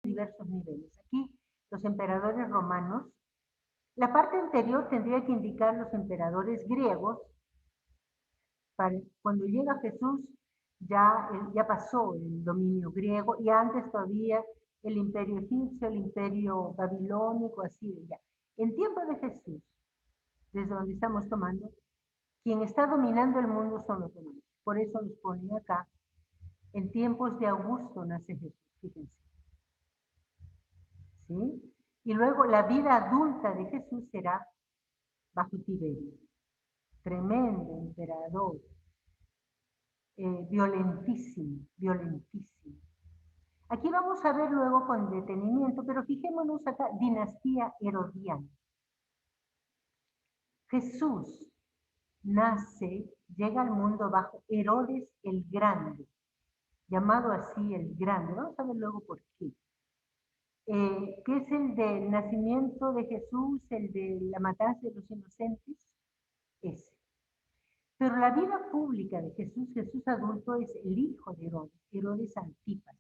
diversos niveles. Aquí los emperadores romanos. La parte anterior tendría que indicar los emperadores griegos. Cuando llega Jesús ya pasó el dominio griego y antes todavía el imperio egipcio, el imperio babilónico, así de ya. En tiempo de Jesús, desde donde estamos tomando, quien está dominando el mundo son los romanos. Por eso los ponen acá. En tiempos de Augusto nace Jesús, fíjense. ¿Sí? Y luego la vida adulta de Jesús será bajo Tiberio. Tremendo emperador, violentísimo, violentísimo. Aquí vamos a ver luego con detenimiento, pero fijémonos acá, dinastía herodiana. Jesús nace, llega al mundo bajo Herodes el Grande, llamado así el Grande. Vamos a ver luego por qué. ¿Qué es el del nacimiento de Jesús, el de la matanza de los inocentes? Ese. Pero la vida pública de Jesús, Jesús adulto, es el hijo de Herodes, Herodes Antipas.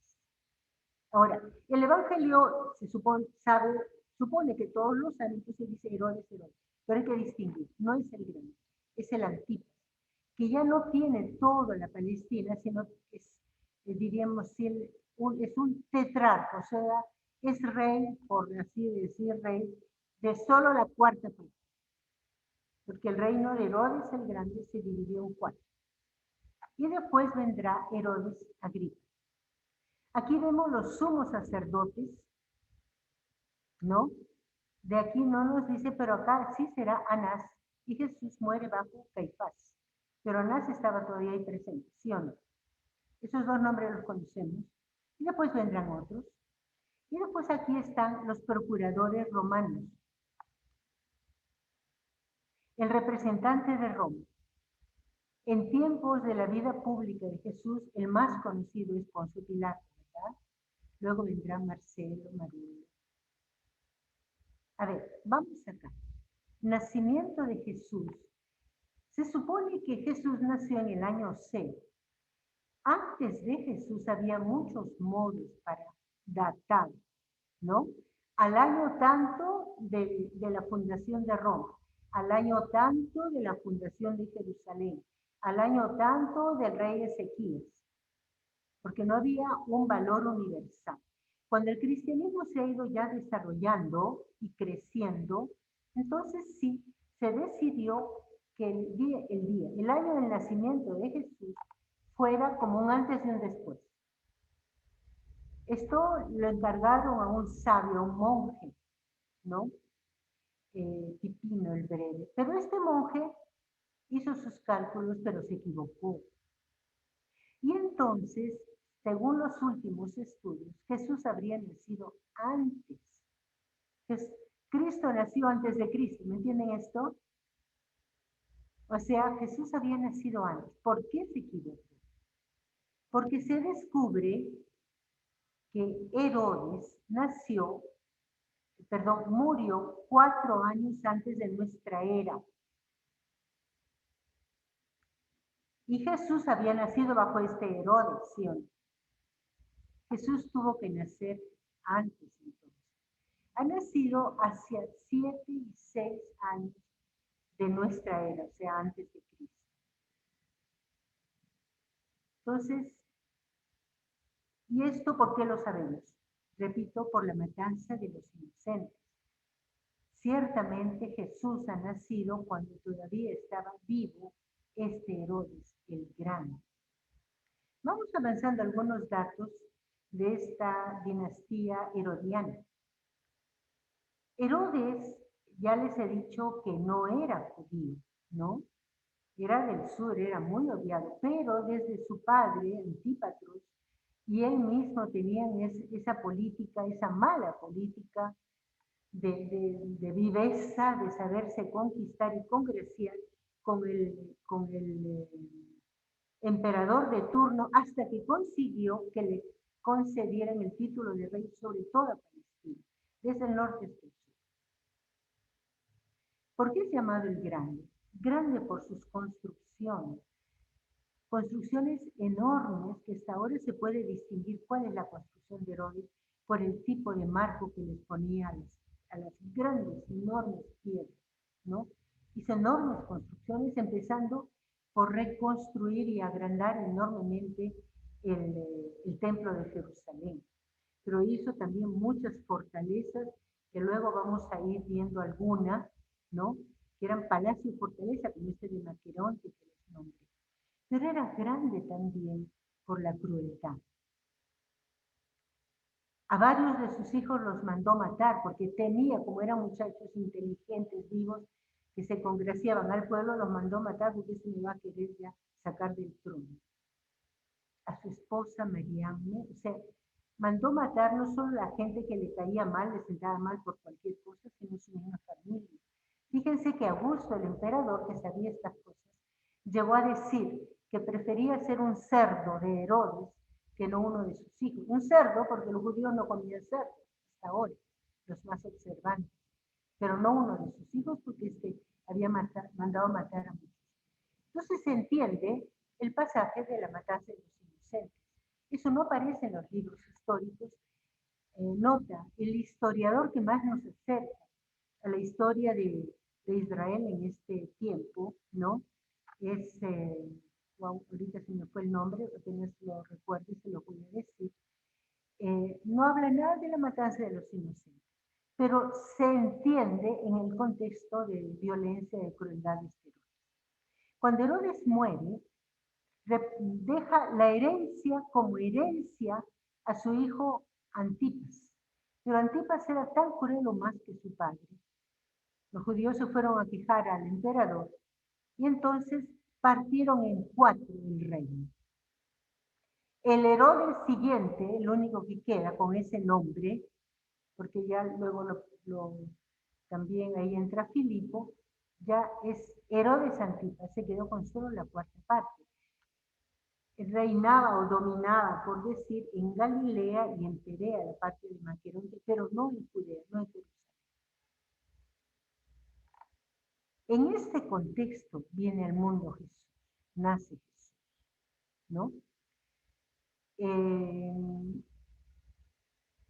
Ahora, el Evangelio se supone que todos los saben, entonces dice Herodes, Herodes, pero hay que distinguir, no es el grande, es el Antipas, que ya no tiene toda la Palestina, sino que es, diríamos, es un tetrarca, o sea, es rey, por así decir, rey, de solo la cuarta parte, porque el reino de Herodes el Grande se dividió en cuatro. Y después vendrá Herodes Agripa. Aquí vemos los sumos sacerdotes, ¿no? De aquí no nos dice, pero acá sí será Anás, y Jesús muere bajo Caifás. Pero Anás estaba todavía ahí presente, ¿sí o no? Esos dos nombres los conocemos. Y después vendrán otros. Y después aquí están los procuradores romanos. El representante de Roma. En tiempos de la vida pública de Jesús, el más conocido es Poncio Pilato, ¿verdad? Luego vendrá Marcelo, María. A ver, vamos acá. Nacimiento de Jesús. Se supone que Jesús nació en el año 6. Antes de Jesús había muchos modos para datar, ¿no? Al año tanto de la fundación de Roma, al año tanto de la fundación de Jerusalén, al año tanto del rey Ezequías, porque no había un valor universal. Cuando el cristianismo se ha ido ya desarrollando y creciendo, entonces sí, se decidió que el año del nacimiento de Jesús fuera como un antes y un después. Esto lo encargaron a un sabio, a un monje, ¿no? Pipino el Breve. Pero este monje hizo sus cálculos, pero se equivocó. Y entonces, según los últimos estudios, Jesús habría nacido antes. Cristo nació antes de Cristo, ¿me entienden esto? O sea, Jesús había nacido antes. ¿Por qué se equivocó? Porque se descubre que Herodes murió 4 años antes de nuestra era. Y Jesús había nacido bajo este Herodes, ¿sí o no? Jesús tuvo que nacer antes entonces. Ha nacido hacia 7 y 6 años de nuestra era, o sea, antes de Cristo. Entonces, ¿y esto por qué lo sabemos? Repito, por la matanza de los inocentes. Ciertamente Jesús ha nacido cuando todavía estaba vivo este Herodes el Grande. Vamos avanzando algunos datos de esta dinastía herodiana. Herodes, ya les he dicho que no era judío, ¿no? Era del sur, era muy odiado, pero desde su padre, Antípatros, y él mismo tenían esa política, esa mala política de viveza, de saberse conquistar y congraciar con el emperador de turno, hasta que consiguió que le concedieran el título de rey sobre toda Palestina, desde el norte hasta el sur. ¿Por qué es llamado el Grande? Grande por sus construcciones. Construcciones enormes que hasta ahora se puede distinguir cuál es la construcción de Herodes, por el tipo de marco que les ponía a las grandes, enormes piedras, ¿no? Hizo enormes construcciones, empezando por reconstruir y agrandar enormemente el templo de Jerusalén. Pero hizo también muchas fortalezas, que luego vamos a ir viendo algunas, ¿no? Que eran palacio y fortaleza, como este de Maqueronte, que les nombré. Pero era grande también por la crueldad. A varios de sus hijos los mandó matar porque temía, como eran muchachos inteligentes, vivos, que se congraciaban al pueblo, los mandó matar porque se me va a querer ya sacar del trono. A su esposa Mariamne, o sea, mandó matar no solo a la gente que le caía mal, le sentaba mal por cualquier cosa, sino su misma familia. Fíjense que Augusto, el emperador, que sabía estas cosas, llegó a decir que prefería ser un cerdo de Herodes que no uno de sus hijos. Un cerdo, porque los judíos no comían cerdo hasta ahora, los más observantes, pero no uno de sus hijos, porque había mandado matar a muchos. Entonces se entiende el pasaje de la matanza de los inocentes. Eso no aparece en los libros históricos. Nota, el historiador que más nos acerca a la historia de Israel en este tiempo, ¿no? Es, wow, ahorita se me fue el nombre, apenas lo recuerdo y se lo voy a decir. No habla nada de la matanza de los inocentes, pero se entiende en el contexto de violencia, de crueldad y esteroides. Cuando Herodes muere, deja la herencia como herencia a su hijo Antipas. Pero Antipas era tan cruel o más que su padre. Los judíos se fueron a quejar al emperador y entonces partieron en cuatro el reino. El Herodes siguiente, el único que queda con ese nombre, porque ya luego también ahí entra Filipo, ya es Herodes Antipas, se quedó con solo la cuarta parte. Reinaba o dominaba, por decir, en Galilea y en Perea, la parte de Maqueronte, pero no en Judea, no en Jerusalén. En este contexto viene al mundo Jesús, nace Jesús, ¿no?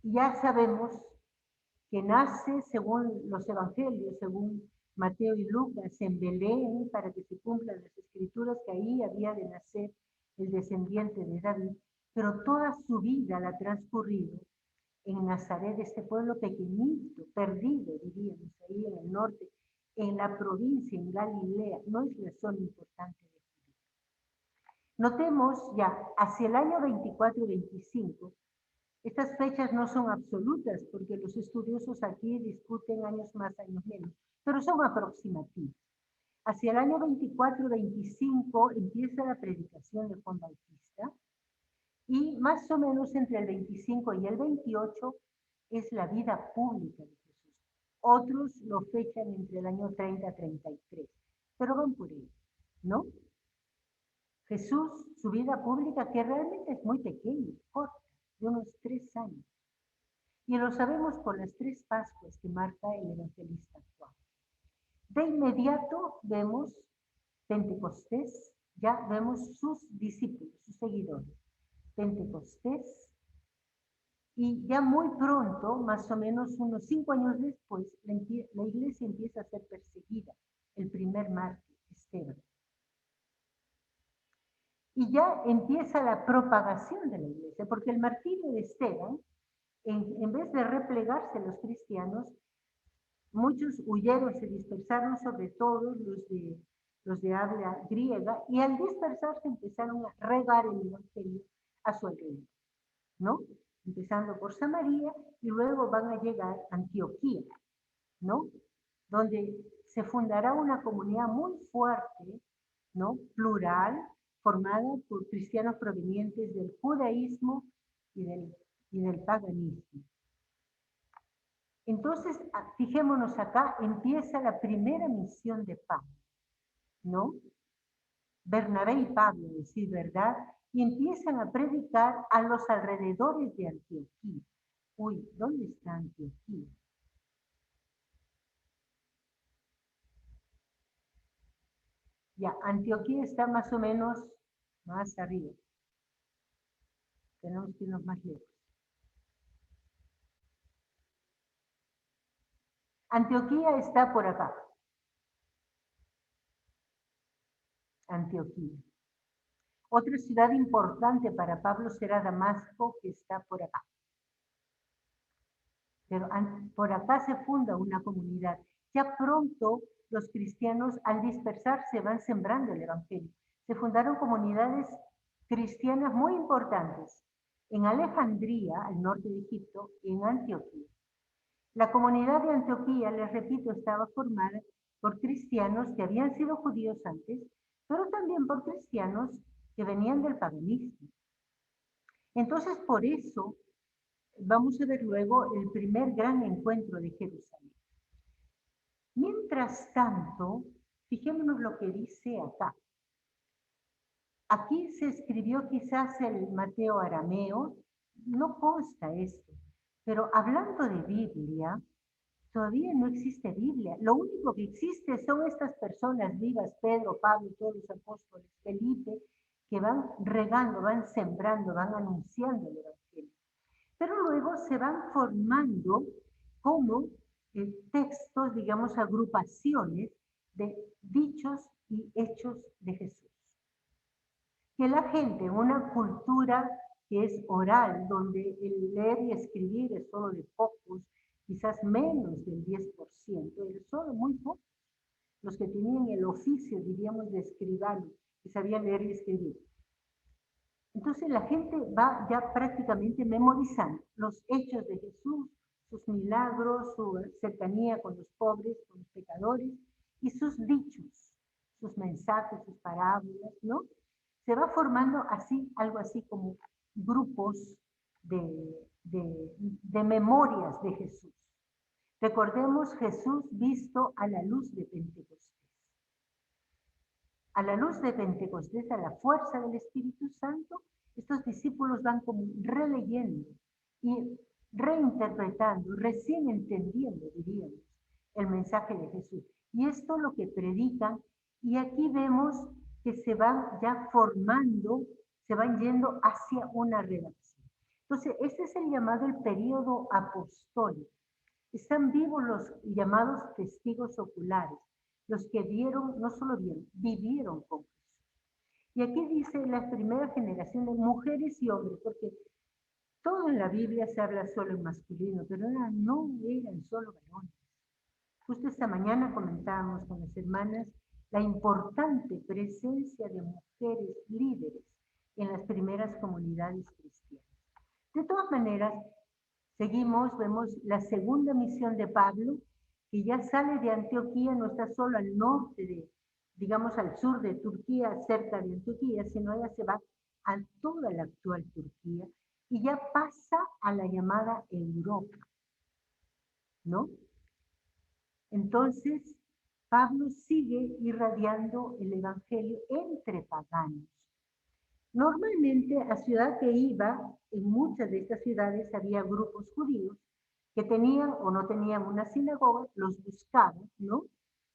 Ya sabemos que nace, según los evangelios, según Mateo y Lucas, en Belén, para que se cumplan las escrituras, que ahí había de nacer el descendiente de David, pero toda su vida la ha transcurrido en Nazaret, este pueblo pequeñito, perdido, diríamos, ahí en el norte, en la provincia, en Galilea, no es la zona importante de Judea. Notemos ya, hacia el año 24-25, estas fechas no son absolutas, porque los estudiosos aquí discuten años más, años menos, pero son aproximativos. Hacia el año 24-25 empieza la predicación de Juan Bautista, y más o menos entre el 25 y el 28 es la vida pública de Jesús. Otros lo fechan entre el año 30-33, pero van por ahí, ¿no? Jesús, su vida pública, que realmente es muy pequeña, corta, de unos 3 años. Y lo sabemos por las 3 Pascuas que marca el evangelista Juan. De inmediato vemos Pentecostés, ya vemos sus discípulos, sus seguidores. Pentecostés, y ya muy pronto, más o menos unos 5 años después, la iglesia empieza a ser perseguida, el primer mártir, Esteban. Y ya empieza la propagación de la iglesia, porque el martirio de Esteban, en vez de replegarse los cristianos, muchos huyeron, se dispersaron, sobre todo los de habla griega, y al dispersarse empezaron a regar el evangelio a su alrededor, ¿no? Empezando por Samaria y luego van a llegar a Antioquía, ¿no? Donde se fundará una comunidad muy fuerte, ¿no? Plural, formada por cristianos provenientes del judaísmo y del paganismo. Entonces, fijémonos acá, empieza la primera misión de Pablo, ¿no? Bernabé y Pablo, decir verdad, y empiezan a predicar a los alrededores de Antioquía. Uy, ¿dónde está Antioquía? Ya, Antioquía está más o menos más arriba. Tenemos que irnos más lejos. Antioquía está por acá. Antioquía. Otra ciudad importante para Pablo será Damasco, que está por acá. Pero por acá se funda una comunidad. Ya pronto los cristianos, al dispersarse, van sembrando el evangelio. Se fundaron comunidades cristianas muy importantes en Alejandría, al norte de Egipto, y en Antioquía. La comunidad de Antioquía, les repito, estaba formada por cristianos que habían sido judíos antes, pero también por cristianos que venían del paganismo. Entonces, por eso, vamos a ver luego el primer gran encuentro de Jerusalén. Mientras tanto, fijémonos lo que dice acá. Aquí se escribió quizás el Mateo arameo, no consta esto, pero hablando de Biblia, todavía no existe Biblia. Lo único que existe son estas personas vivas, Pedro, Pablo, todos los apóstoles, Felipe, que van regando, van sembrando, van anunciando el Evangelio. Pero luego se van formando como textos, digamos, agrupaciones de dichos y hechos de Jesús. Que la gente, una cultura que es oral, donde el leer y escribir es solo de pocos, quizás menos del 10%, es solo muy pocos los que tenían el oficio, diríamos, de escribano, que sabían leer y escribir. Entonces la gente va ya prácticamente memorizando los hechos de Jesús, sus milagros, su cercanía con los pobres, con los pecadores, y sus dichos, sus mensajes, sus parábolas, ¿no? Se va formando así, algo así como grupos de memorias de Jesús. Recordemos Jesús visto a la luz de Pentecostés. A la luz de Pentecostés, a la fuerza del Espíritu Santo, estos discípulos van como releyendo y reinterpretando, recién entendiendo, diríamos, el mensaje de Jesús. Y esto es lo que predican, y aquí vemos que se van ya formando, se van yendo hacia una redacción. Entonces, este es el llamado el periodo apostólico. Están vivos los llamados testigos oculares, los que vieron, no solo vieron, vivieron con Jesús. Y aquí dice la primera generación de mujeres y hombres, porque todo en la Biblia se habla solo en masculino, pero no eran solo varones. Justo esta mañana comentábamos con las hermanas la importante presencia de mujeres líderes en las primeras comunidades cristianas. De todas maneras, seguimos, vemos la segunda misión de Pablo, que ya sale de Antioquía, no está solo al norte digamos al sur de Turquía, cerca de Antioquía, sino ella se va a toda la actual Turquía y ya pasa a la llamada Europa, ¿no? Entonces, Pablo sigue irradiando el evangelio entre paganos. Normalmente, a ciudad que iba, en muchas de estas ciudades había grupos judíos que tenían o no tenían una sinagoga, los buscaban, ¿no?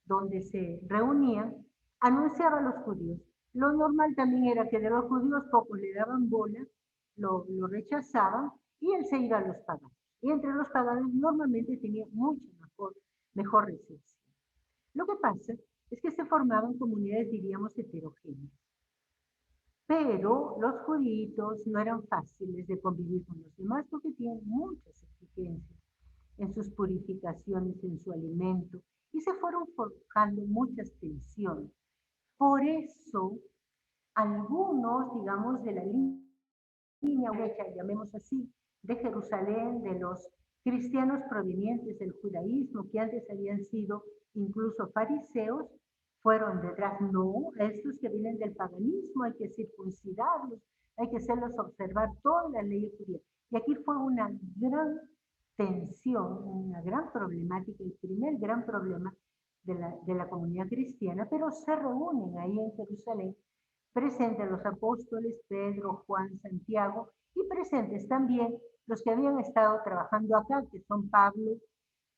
Donde se reunían, anunciaba a los judíos. Lo normal también era que de los judíos pocos le daban bola, lo rechazaban y él se iba a los paganos. Y entre los paganos normalmente tenía mucho mejor recepción. Lo que pasa es que se formaban comunidades, diríamos, heterogéneas. Pero los judíos no eran fáciles de convivir con los demás porque tienen muchas exigencias en sus purificaciones, en su alimento, y se fueron forjando muchas tensiones. Por eso, algunos, digamos, de la línea derecha, llamemos así, de Jerusalén, de los cristianos provenientes del judaísmo, que antes habían sido incluso fariseos, fueron detrás. No, estos que vienen del paganismo hay que circuncidarlos, hay que hacerlos observar toda la ley judía. Y aquí fue una gran tensión, una gran problemática, el primer gran problema de la comunidad cristiana, pero se reúnen ahí en Jerusalén, presentes los apóstoles Pedro, Juan, Santiago, y presentes también los que habían estado trabajando acá, que son Pablo,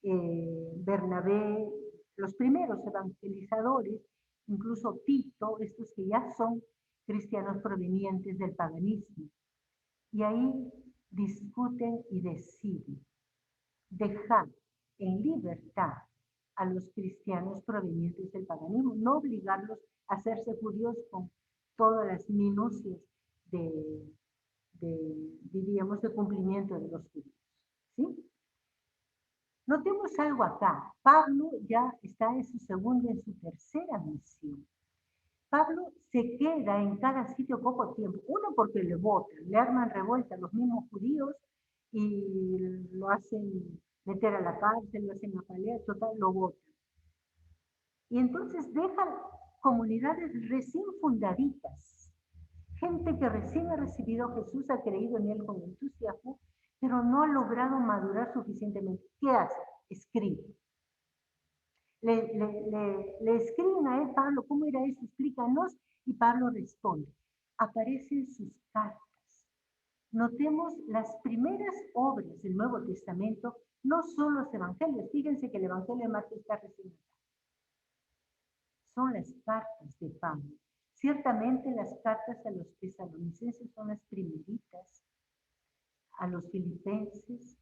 Bernabé, los primeros evangelizadores, incluso Tito, estos que ya son cristianos provenientes del paganismo. Y ahí discuten y deciden dejar en libertad a los cristianos provenientes del paganismo, no obligarlos a hacerse judíos con todas las minucias diríamos, de cumplimiento de los judíos. ¿Sí? Notemos algo acá. Pablo ya está en su segunda, en su tercera misión. Pablo se queda en cada sitio poco tiempo. Uno, porque le votan, le arman revuelta a los mismos judíos y lo hacen meter a la cárcel, lo hacen apalear, total, lo votan. Y entonces dejan comunidades recién fundaditas. Gente que recién ha recibido a Jesús, ha creído en él con entusiasmo, pero no ha logrado madurar suficientemente. ¿Qué hace? Escribe. Le escriben a él, Pablo, ¿cómo era eso? Explícanos. Y Pablo responde. Aparecen sus cartas. Notemos las primeras obras del Nuevo Testamento, no son los evangelios. Fíjense que el evangelio de Marcos está recién acá. Son las cartas de Pablo. Ciertamente las cartas a los tesalonicenses son las primeritas, a los filipenses,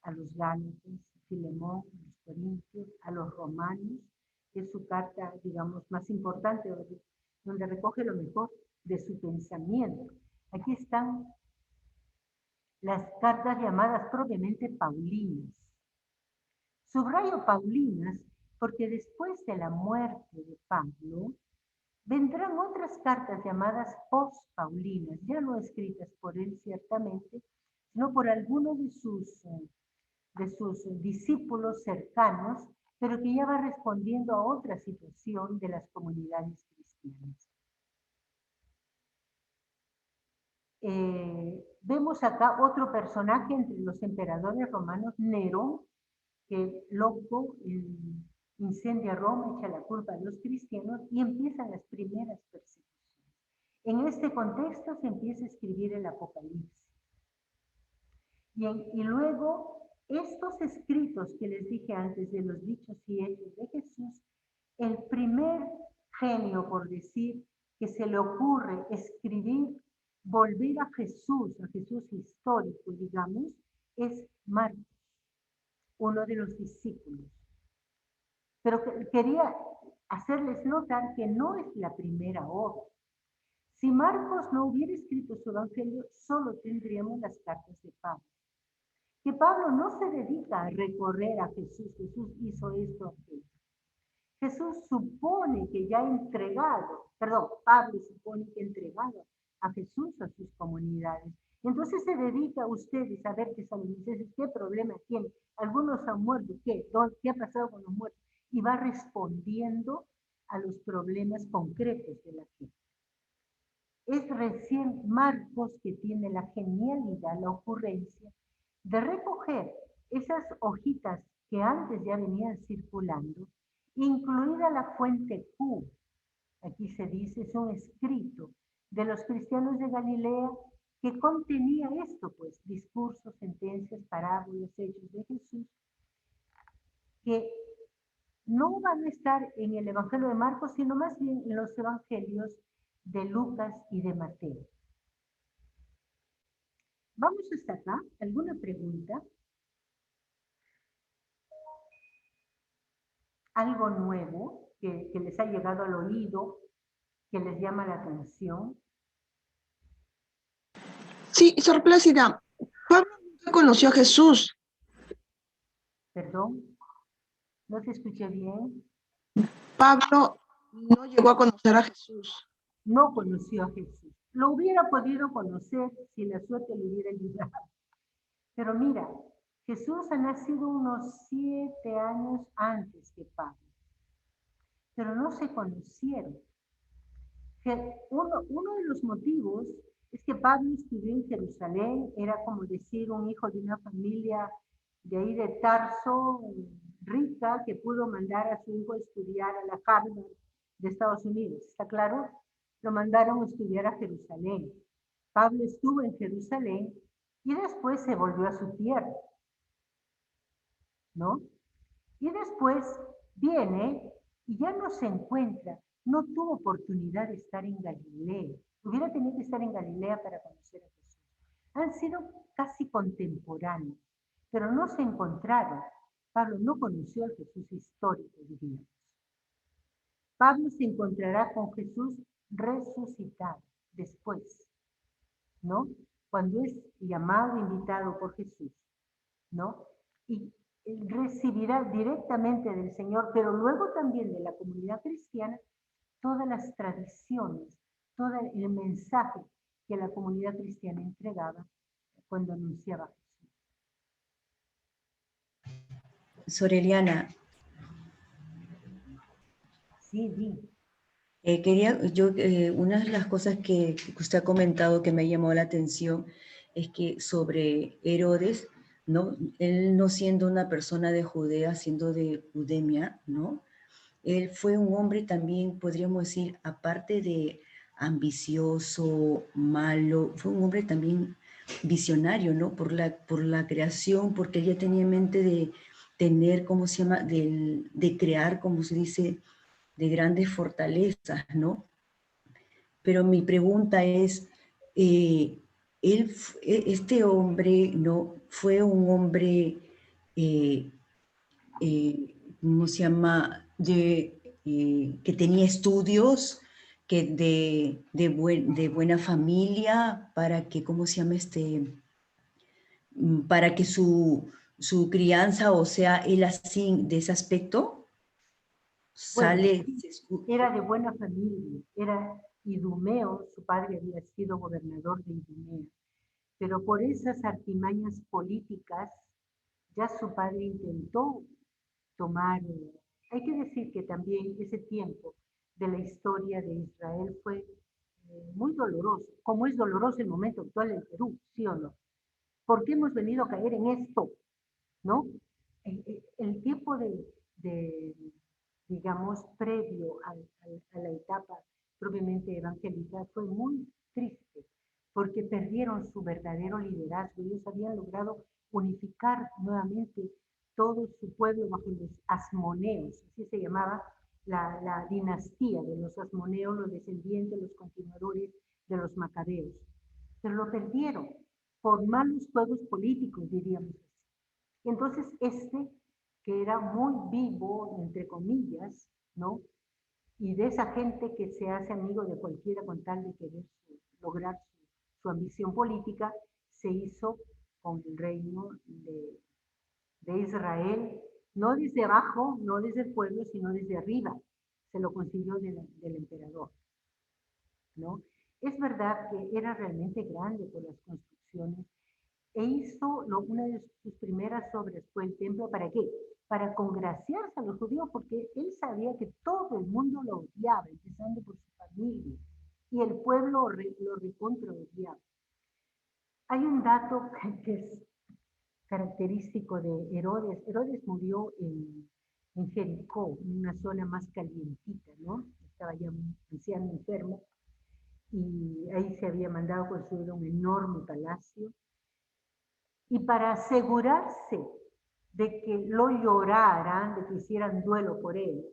a los gálatas, Filemón, a los corintios, a los romanos, que es su carta, digamos, más importante, donde recoge lo mejor de su pensamiento. Aquí están las cartas llamadas propiamente paulinas. Subrayo paulinas porque después de la muerte de Pablo, vendrán otras cartas llamadas post-paulinas, ya no escritas por él ciertamente, sino por alguno de sus discípulos cercanos, pero que ya va respondiendo a otra situación de las comunidades cristianas. Vemos acá otro personaje entre los emperadores romanos, Nerón, que loco incendia Roma, echa la culpa a los cristianos y empiezan las primeras persecuciones. En este contexto se empieza a escribir el Apocalipsis. Y luego, estos escritos que les dije antes de los dichos y hechos de Jesús, el primer genio, por decir, que se le ocurre escribir, volver a Jesús histórico, digamos, es Marcos, uno de los discípulos. Pero quería hacerles notar que no es la primera obra. Si Marcos no hubiera escrito su evangelio, solo tendríamos las cartas de Pablo. Que Pablo no se dedica a recorrer a Jesús. Jesús hizo esto, aquello. Jesús supone que ya ha entregado, Pablo supone que ha entregado a Jesús a sus comunidades. Entonces se dedica a ustedes a ver que tesalonicenses qué problema tienen. Algunos han muerto, ¿qué? ¿Qué ha pasado con los muertos? Y va respondiendo a los problemas concretos de la gente. Es recién Marcos que tiene la genialidad, la ocurrencia de recoger esas hojitas que antes ya venían circulando, incluida la fuente Q. Aquí se dice, es un escrito de los cristianos de Galilea que contenía esto, pues, discursos, sentencias, parábolas, hechos de Jesús, que no van a estar en el Evangelio de Marcos, sino más bien en los evangelios de Lucas y de Mateo. Vamos hasta acá. ¿Alguna pregunta? ¿Algo nuevo que les ha llegado al oído, que les llama la atención? Sí, Sor Plácida, Pablo nunca conoció a Jesús. Perdón, no te escuché bien. Pablo no llegó a conocer a Jesús. No conoció a Jesús. Lo hubiera podido conocer si la suerte le hubiera ayudado. Pero mira, Jesús ha nacido unos 7 años antes que Pablo. Pero no se conocieron. Uno de los motivos es que Pablo estudió en Jerusalén, era como decir un hijo de una familia de ahí de Tarso, rica, que pudo mandar a su hijo a estudiar a la Harvard de Estados Unidos. ¿Está claro? Lo mandaron a estudiar a Jerusalén. Pablo estuvo en Jerusalén y después se volvió a su tierra, ¿no? Y después viene y ya no se encuentra, no tuvo oportunidad de estar en Galilea. Hubiera tenido que estar en Galilea para conocer a Jesús. Han sido casi contemporáneos, pero no se encontraron. Pablo no conoció al Jesús histórico, diríamos. Pablo se encontrará con Jesús resucitado después, ¿no? Cuando es llamado, invitado por Jesús, ¿no? Y recibirá directamente del Señor, pero luego también de la comunidad cristiana, todas las tradiciones, todo el mensaje que la comunidad cristiana entregaba cuando anunciaba a Jesús. Soreliana, Sí, sí. Una de las cosas que usted ha comentado que me ha llamado la atención es que sobre Herodes, ¿no? Él no siendo una persona de Judea, siendo de Judemia, ¿no? Él fue un hombre también, podríamos decir, aparte de ambicioso, malo, fue un hombre también visionario, ¿no? Por la creación, porque él ya tenía en mente de tener, ¿cómo se llama? De crear, como se dice, de grandes fortalezas, ¿no? Pero mi pregunta es, este hombre, ¿no? Fue un hombre, ¿cómo se llama? Que tenía estudios, que de buena familia, para que, ¿cómo se llama? Para que su crianza, o sea, él así, de ese aspecto, Bueno, sale... era de buena familia, era idumeo, su padre había sido gobernador de Idumea, pero por esas artimañas políticas ya su padre intentó tomar, hay que decir que también ese tiempo de la historia de Israel fue muy doloroso, como es doloroso el momento actual en Perú, ¿sí o no? ¿Por qué hemos venido a caer en esto? ¿No? El tiempo de digamos, previo a la etapa propiamente evangélica fue muy triste, porque perdieron su verdadero liderazgo. Ellos habían logrado unificar nuevamente todo su pueblo bajo los asmoneos, así se llamaba la dinastía de los asmoneos, los descendientes, los continuadores de los macabeos. Pero lo perdieron por malos juegos políticos, diríamos así. Entonces, que era muy vivo, entre comillas, ¿no? Y de esa gente que se hace amigo de cualquiera con tal de querer lograr su ambición política, se hizo con el reino de Israel, no desde abajo, no desde el pueblo, sino desde arriba. Se lo consiguió del emperador, ¿no? Es verdad que era realmente grande por las construcciones e hizo una de sus primeras obras fue el templo. ¿Para qué? Para congraciarse a los judíos, porque él sabía que todo el mundo lo odiaba, empezando por su familia, y el pueblo lo recontra odiaba. Hay un dato que es característico de Herodes. Herodes murió en Jericó, en una zona más calientita, ¿no? Estaba ya un anciano enfermo, y ahí se había mandado construir un enorme palacio. Y para asegurarse de que lo lloraran, de que hicieran duelo por él,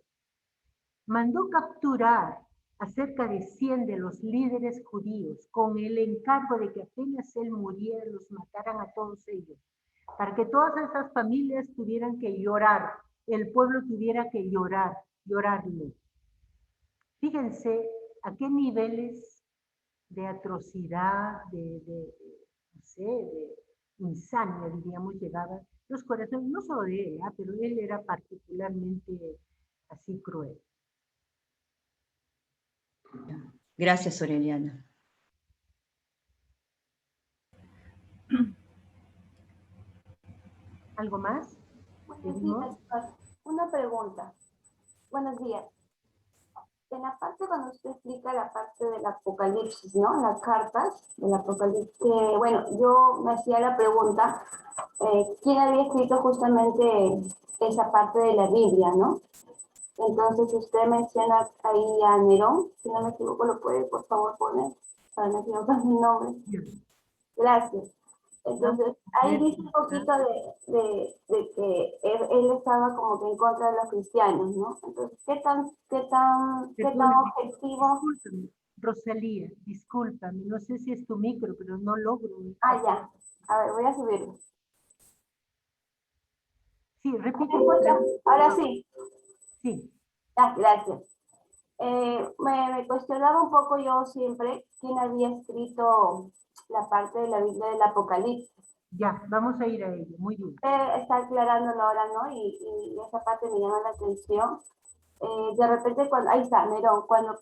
mandó capturar a cerca de 100 de los líderes judíos con el encargo de que apenas él muriera los mataran a todos ellos, para que todas esas familias tuvieran que llorar, el pueblo tuviera que llorarle. Fíjense a qué niveles de atrocidad, no sé, de insania, diríamos, llegaban los corazones, no solo de él, pero él era particularmente así cruel. Gracias, Soreliana. ¿Algo más? Buenos días. Una pregunta. Buenos días. En la parte cuando usted explica la parte del Apocalipsis, ¿no? Las cartas del Apocalipsis. Bueno, yo me hacía la pregunta, ¿quién había escrito justamente esa parte de la Biblia, no? Entonces usted menciona ahí a Nerón, si no me equivoco, lo puede por favor poner, para no equivocar mi nombre. Gracias. Entonces, ahí dice un poquito de que él estaba como que en contra de los cristianos, ¿no? Entonces, ¿qué tan objetivo? Discúlpame, Rosalía, discúlpame, no sé si es tu micro, pero no logro. Ah, ya. A ver, voy a subirlo. Sí, repite. ¿Me escucha? Ahora sí. Sí, Ah, gracias. Me cuestionaba un poco yo siempre quién había escrito la parte de la Biblia del Apocalipsis. ya, vamos a ir a ello. Muy bien. Está aclarándolo ahora, ¿no? Y esa parte me llama la atención. De repente, cuando, ahí está, Nerón, cuando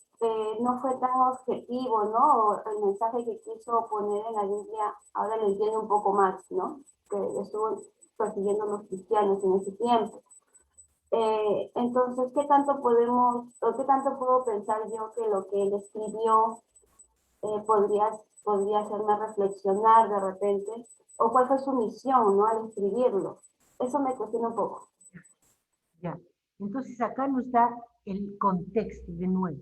no fue tan objetivo, ¿no? El mensaje que quiso poner en la Biblia, ahora lo entiendo un poco más, ¿no? Que estuvo persiguiendo a los cristianos en ese tiempo. Entonces, ¿qué tanto podemos, o qué tanto puedo pensar yo que lo que él escribió podría hacerme reflexionar de repente? ¿O cuál fue su misión, ¿no? Al escribirlo. Eso me cuestiona un poco. Ya. Entonces acá nos da el contexto de nuevo.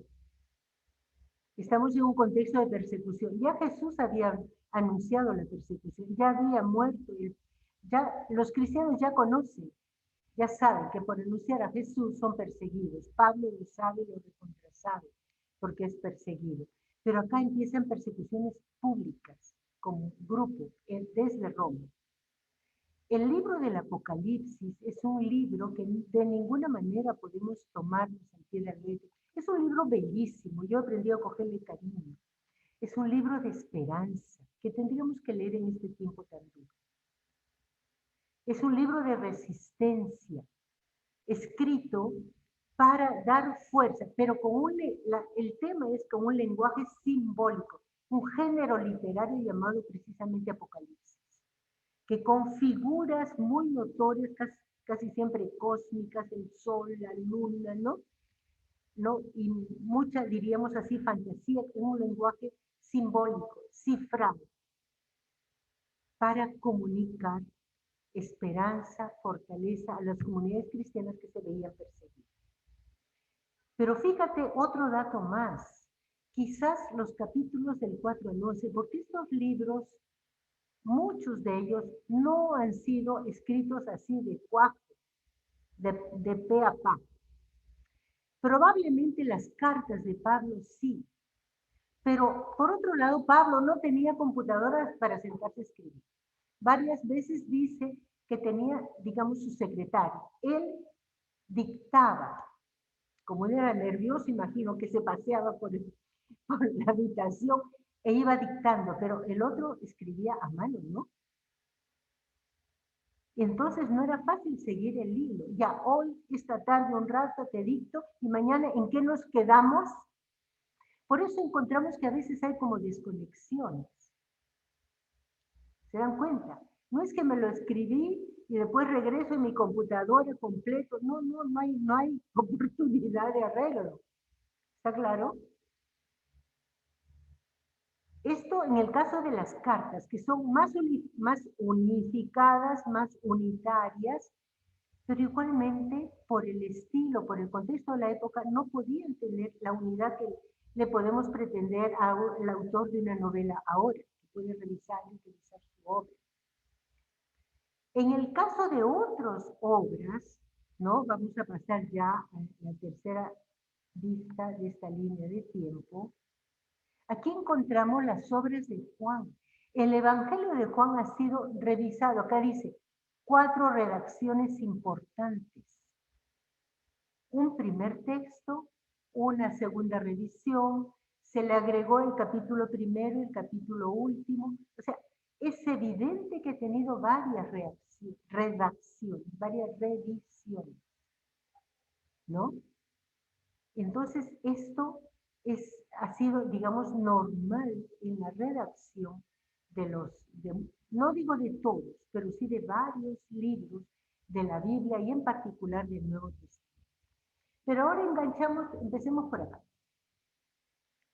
Estamos en un contexto de persecución. Ya Jesús había anunciado la persecución, ya había muerto. Ya, los cristianos ya conocen, ya saben que por anunciar a Jesús son perseguidos. Pablo lo sabe, lo recontrasabe, porque es perseguido. Pero acá empiezan persecuciones públicas, como grupo, desde Roma. El libro del Apocalipsis es un libro que de ninguna manera podemos tomarnos al pie de la letra. Es un libro bellísimo, yo he aprendido a cogerle cariño. Es un libro de esperanza que tendríamos que leer en este tiempo tan duro. Es un libro de resistencia, escrito para dar fuerza, pero el tema es con un lenguaje simbólico, un género literario llamado precisamente Apocalipsis, que con figuras muy notorias, casi siempre cósmicas, el sol, la luna, ¿no? Y mucha, diríamos así, fantasía, en un lenguaje simbólico, cifrado, para comunicar esperanza, fortaleza a las comunidades cristianas que se veían perseguidas. Pero fíjate otro dato más, quizás los capítulos del 4 al 11, porque estos libros, muchos de ellos no han sido escritos así de cuajo, de pe a pa. Probablemente las cartas de Pablo sí, pero por otro lado Pablo no tenía computadoras para sentarse a escribir. Varias veces dice que tenía, digamos, su secretario. Él dictaba, como él era nervioso, imagino que se paseaba por la habitación e iba dictando, pero el otro escribía a mano, ¿no? Entonces no era fácil seguir el hilo. Ya hoy, esta tarde, un rato te dicto y mañana, ¿en qué nos quedamos? Por eso encontramos que a veces hay como desconexiones. ¿Se dan cuenta? No es que me lo escribí y después regreso en mi computadora completo. No hay oportunidad de arreglo. ¿Está claro? Esto en el caso de las cartas, que son más unificadas, más unitarias, pero igualmente por el estilo, por el contexto de la época, no podían tener la unidad que le podemos pretender al autor de una novela ahora, que puede revisar y utilizar su obra. En el caso de otras obras, ¿no? Vamos a pasar ya a la tercera vista de esta línea de tiempo. Aquí encontramos las obras de Juan. El Evangelio de Juan ha sido revisado. Acá dice 4 redacciones importantes. Un primer texto, una segunda revisión, se le agregó el capítulo primero y el capítulo último. O sea, es evidente que ha tenido varias redacciones, varias revisiones, ¿no? Entonces, esto ha sido, digamos, normal en la redacción no digo de todos, pero sí de varios libros de la Biblia y en particular del Nuevo Testamento. Pero ahora empecemos por acá.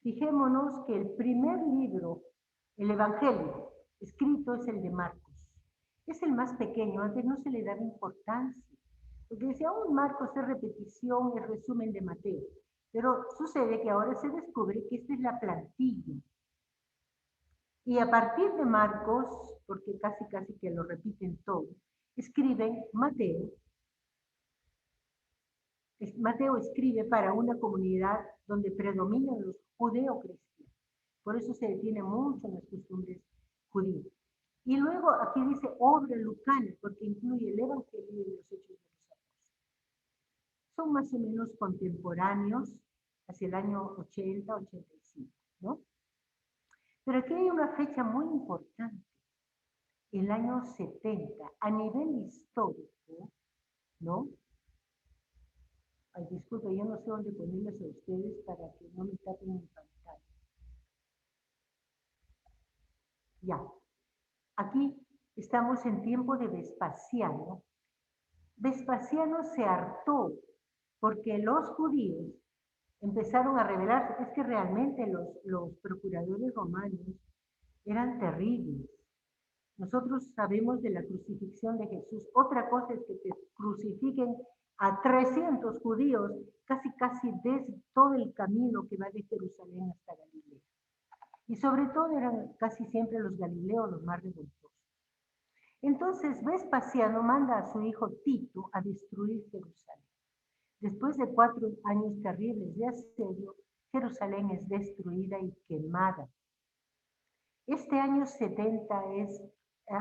Fijémonos que el primer libro, el Evangelio, escrito es el de Marcos. Es el más pequeño, antes no se le daba importancia. Porque decía, Marcos es repetición, es resumen de Mateo. Pero sucede que ahora se descubre que esta es la plantilla. Y a partir de Marcos, porque casi que lo repiten todo, escriben Mateo. Mateo escribe para una comunidad donde predominan los judeo-cristianos. Por eso se detiene mucho en las costumbres judías. Y luego aquí dice obra lucana, porque incluye el Evangelio y los Hechos de son más o menos contemporáneos hacia el año 80, 85, ¿no? Pero aquí hay una fecha muy importante, el año 70, a nivel histórico, ¿no? Ay, disculpe, yo no sé dónde ponerles a ustedes para que no me tapen mi pantalla. Ya. Aquí estamos en tiempo de Vespasiano. Vespasiano se hartó porque los judíos empezaron a rebelarse. Es que realmente los procuradores romanos eran terribles. Nosotros sabemos de la crucifixión de Jesús. Otra cosa es que te crucifiquen a 300 judíos, casi desde todo el camino que va de Jerusalén hasta Galilea. Y sobre todo eran casi siempre los galileos los más revoltosos. Entonces Vespasiano manda a su hijo Tito a destruir Jerusalén. Después de 4 años terribles de asedio, Jerusalén es destruida y quemada. Este año 70 es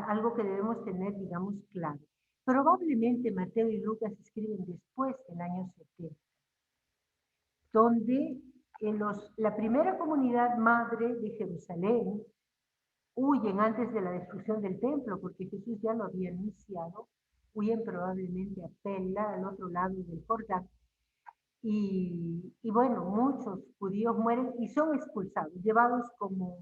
algo que debemos tener, digamos, claro. Probablemente Mateo y Lucas escriben después del año 70, donde la primera comunidad madre de Jerusalén huyen antes de la destrucción del templo, porque Jesús ya lo había anunciado, huyen probablemente a Pela, al otro lado del Jordán, y bueno, muchos judíos mueren y son expulsados, llevados como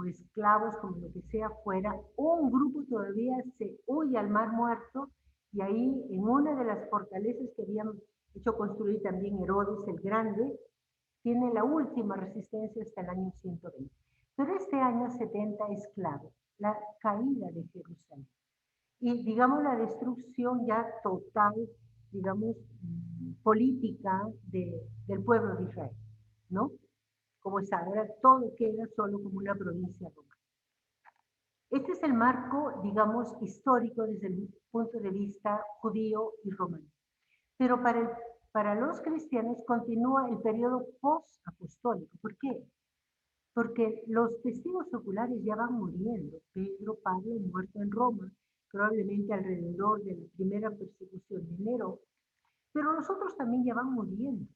esclavos, como lo que sea fuera. Un grupo todavía se huye al Mar Muerto, y ahí en una de las fortalezas que habían hecho construir también Herodes el Grande, tiene la última resistencia hasta el año 120. Pero este año 70 es clave, la caída de Jerusalén. Y digamos la destrucción ya total, digamos, política del pueblo de Israel, ¿no? Como es ahora, todo queda solo como una provincia romana. Este es el marco, digamos, histórico desde el punto de vista judío y romano. Pero para los cristianos continúa el periodo post-apostólico. ¿Por qué? Porque los testigos oculares ya van muriendo. Pedro, Pablo, muerto en Roma, probablemente alrededor de la primera persecución de Nerón, pero los otros también ya van muriendo,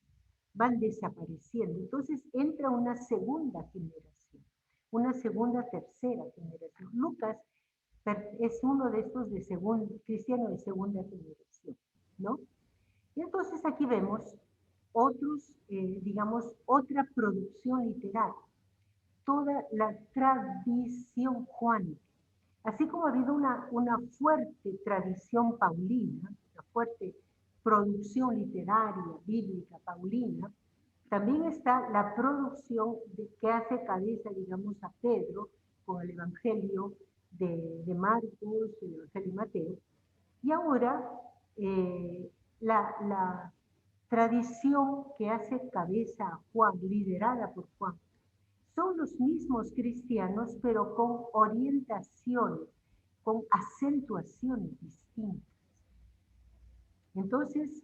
van desapareciendo. Entonces entra una segunda generación, una segunda, tercera generación. Lucas es uno de estos cristianos de segunda generación, ¿no? Y entonces aquí vemos otros, digamos, otra producción literaria, toda la tradición juánica. Así como ha habido una fuerte tradición paulina, una fuerte producción literaria, bíblica, paulina, también está la producción que hace cabeza, digamos, a Pedro con el Evangelio de Marcos, el Evangelio de Mateo, y ahora la tradición que hace cabeza a Juan, liderada por Juan, son los mismos cristianos, pero con orientaciones, con acentuaciones distintas. Entonces,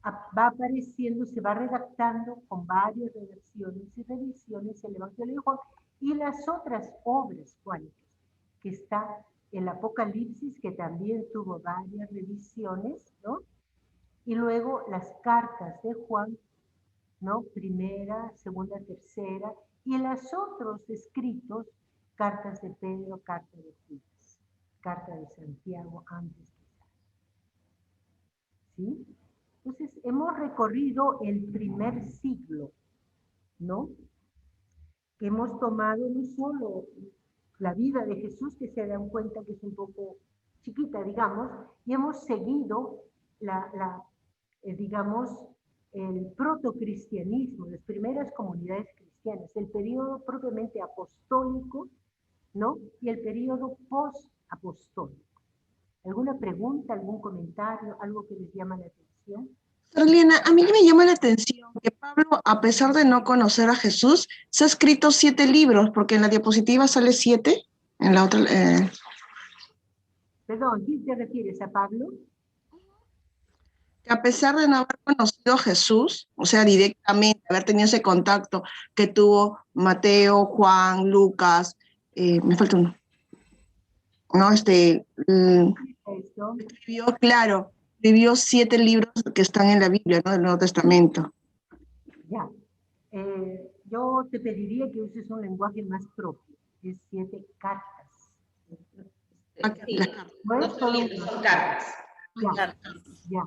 va apareciendo, se va redactando con varias redacciones y revisiones el Evangelio de Juan y las otras obras juánicas, que está el Apocalipsis, que también tuvo varias revisiones, ¿no? Y luego las cartas de Juan, ¿no? Primera, segunda, tercera, y los otros escritos, cartas de Pedro, carta de Judas, carta de Santiago, antes quizás. ¿Sí? Entonces, hemos recorrido el primer siglo, ¿no? Hemos tomado no solo la vida de Jesús, que se dan cuenta que es un poco chiquita, digamos, y hemos seguido digamos, el protocristianismo, las primeras comunidades cristianas, el periodo propiamente apostólico, ¿no? Y el periodo post-apostólico. ¿Alguna pregunta, algún comentario, algo que les llama la atención? Liliana, a mí me llama la atención que Pablo, a pesar de no conocer a Jesús, se ha escrito 7 libros, porque en la diapositiva sale 7, en la otra... Perdón, ¿quién te refieres a Pablo? Que a pesar de no haber conocido a Jesús, o sea, directamente, haber tenido ese contacto que tuvo Mateo, Juan, Lucas, me falta uno, ¿no? Escribió, claro, escribió 7 libros que están en la Biblia, ¿no? Del Nuevo Testamento. Ya. Yo te pediría que uses un lenguaje más propio. Es 7 cartas. Sí, No no es son todo un libros, son cartas. Ya, ya.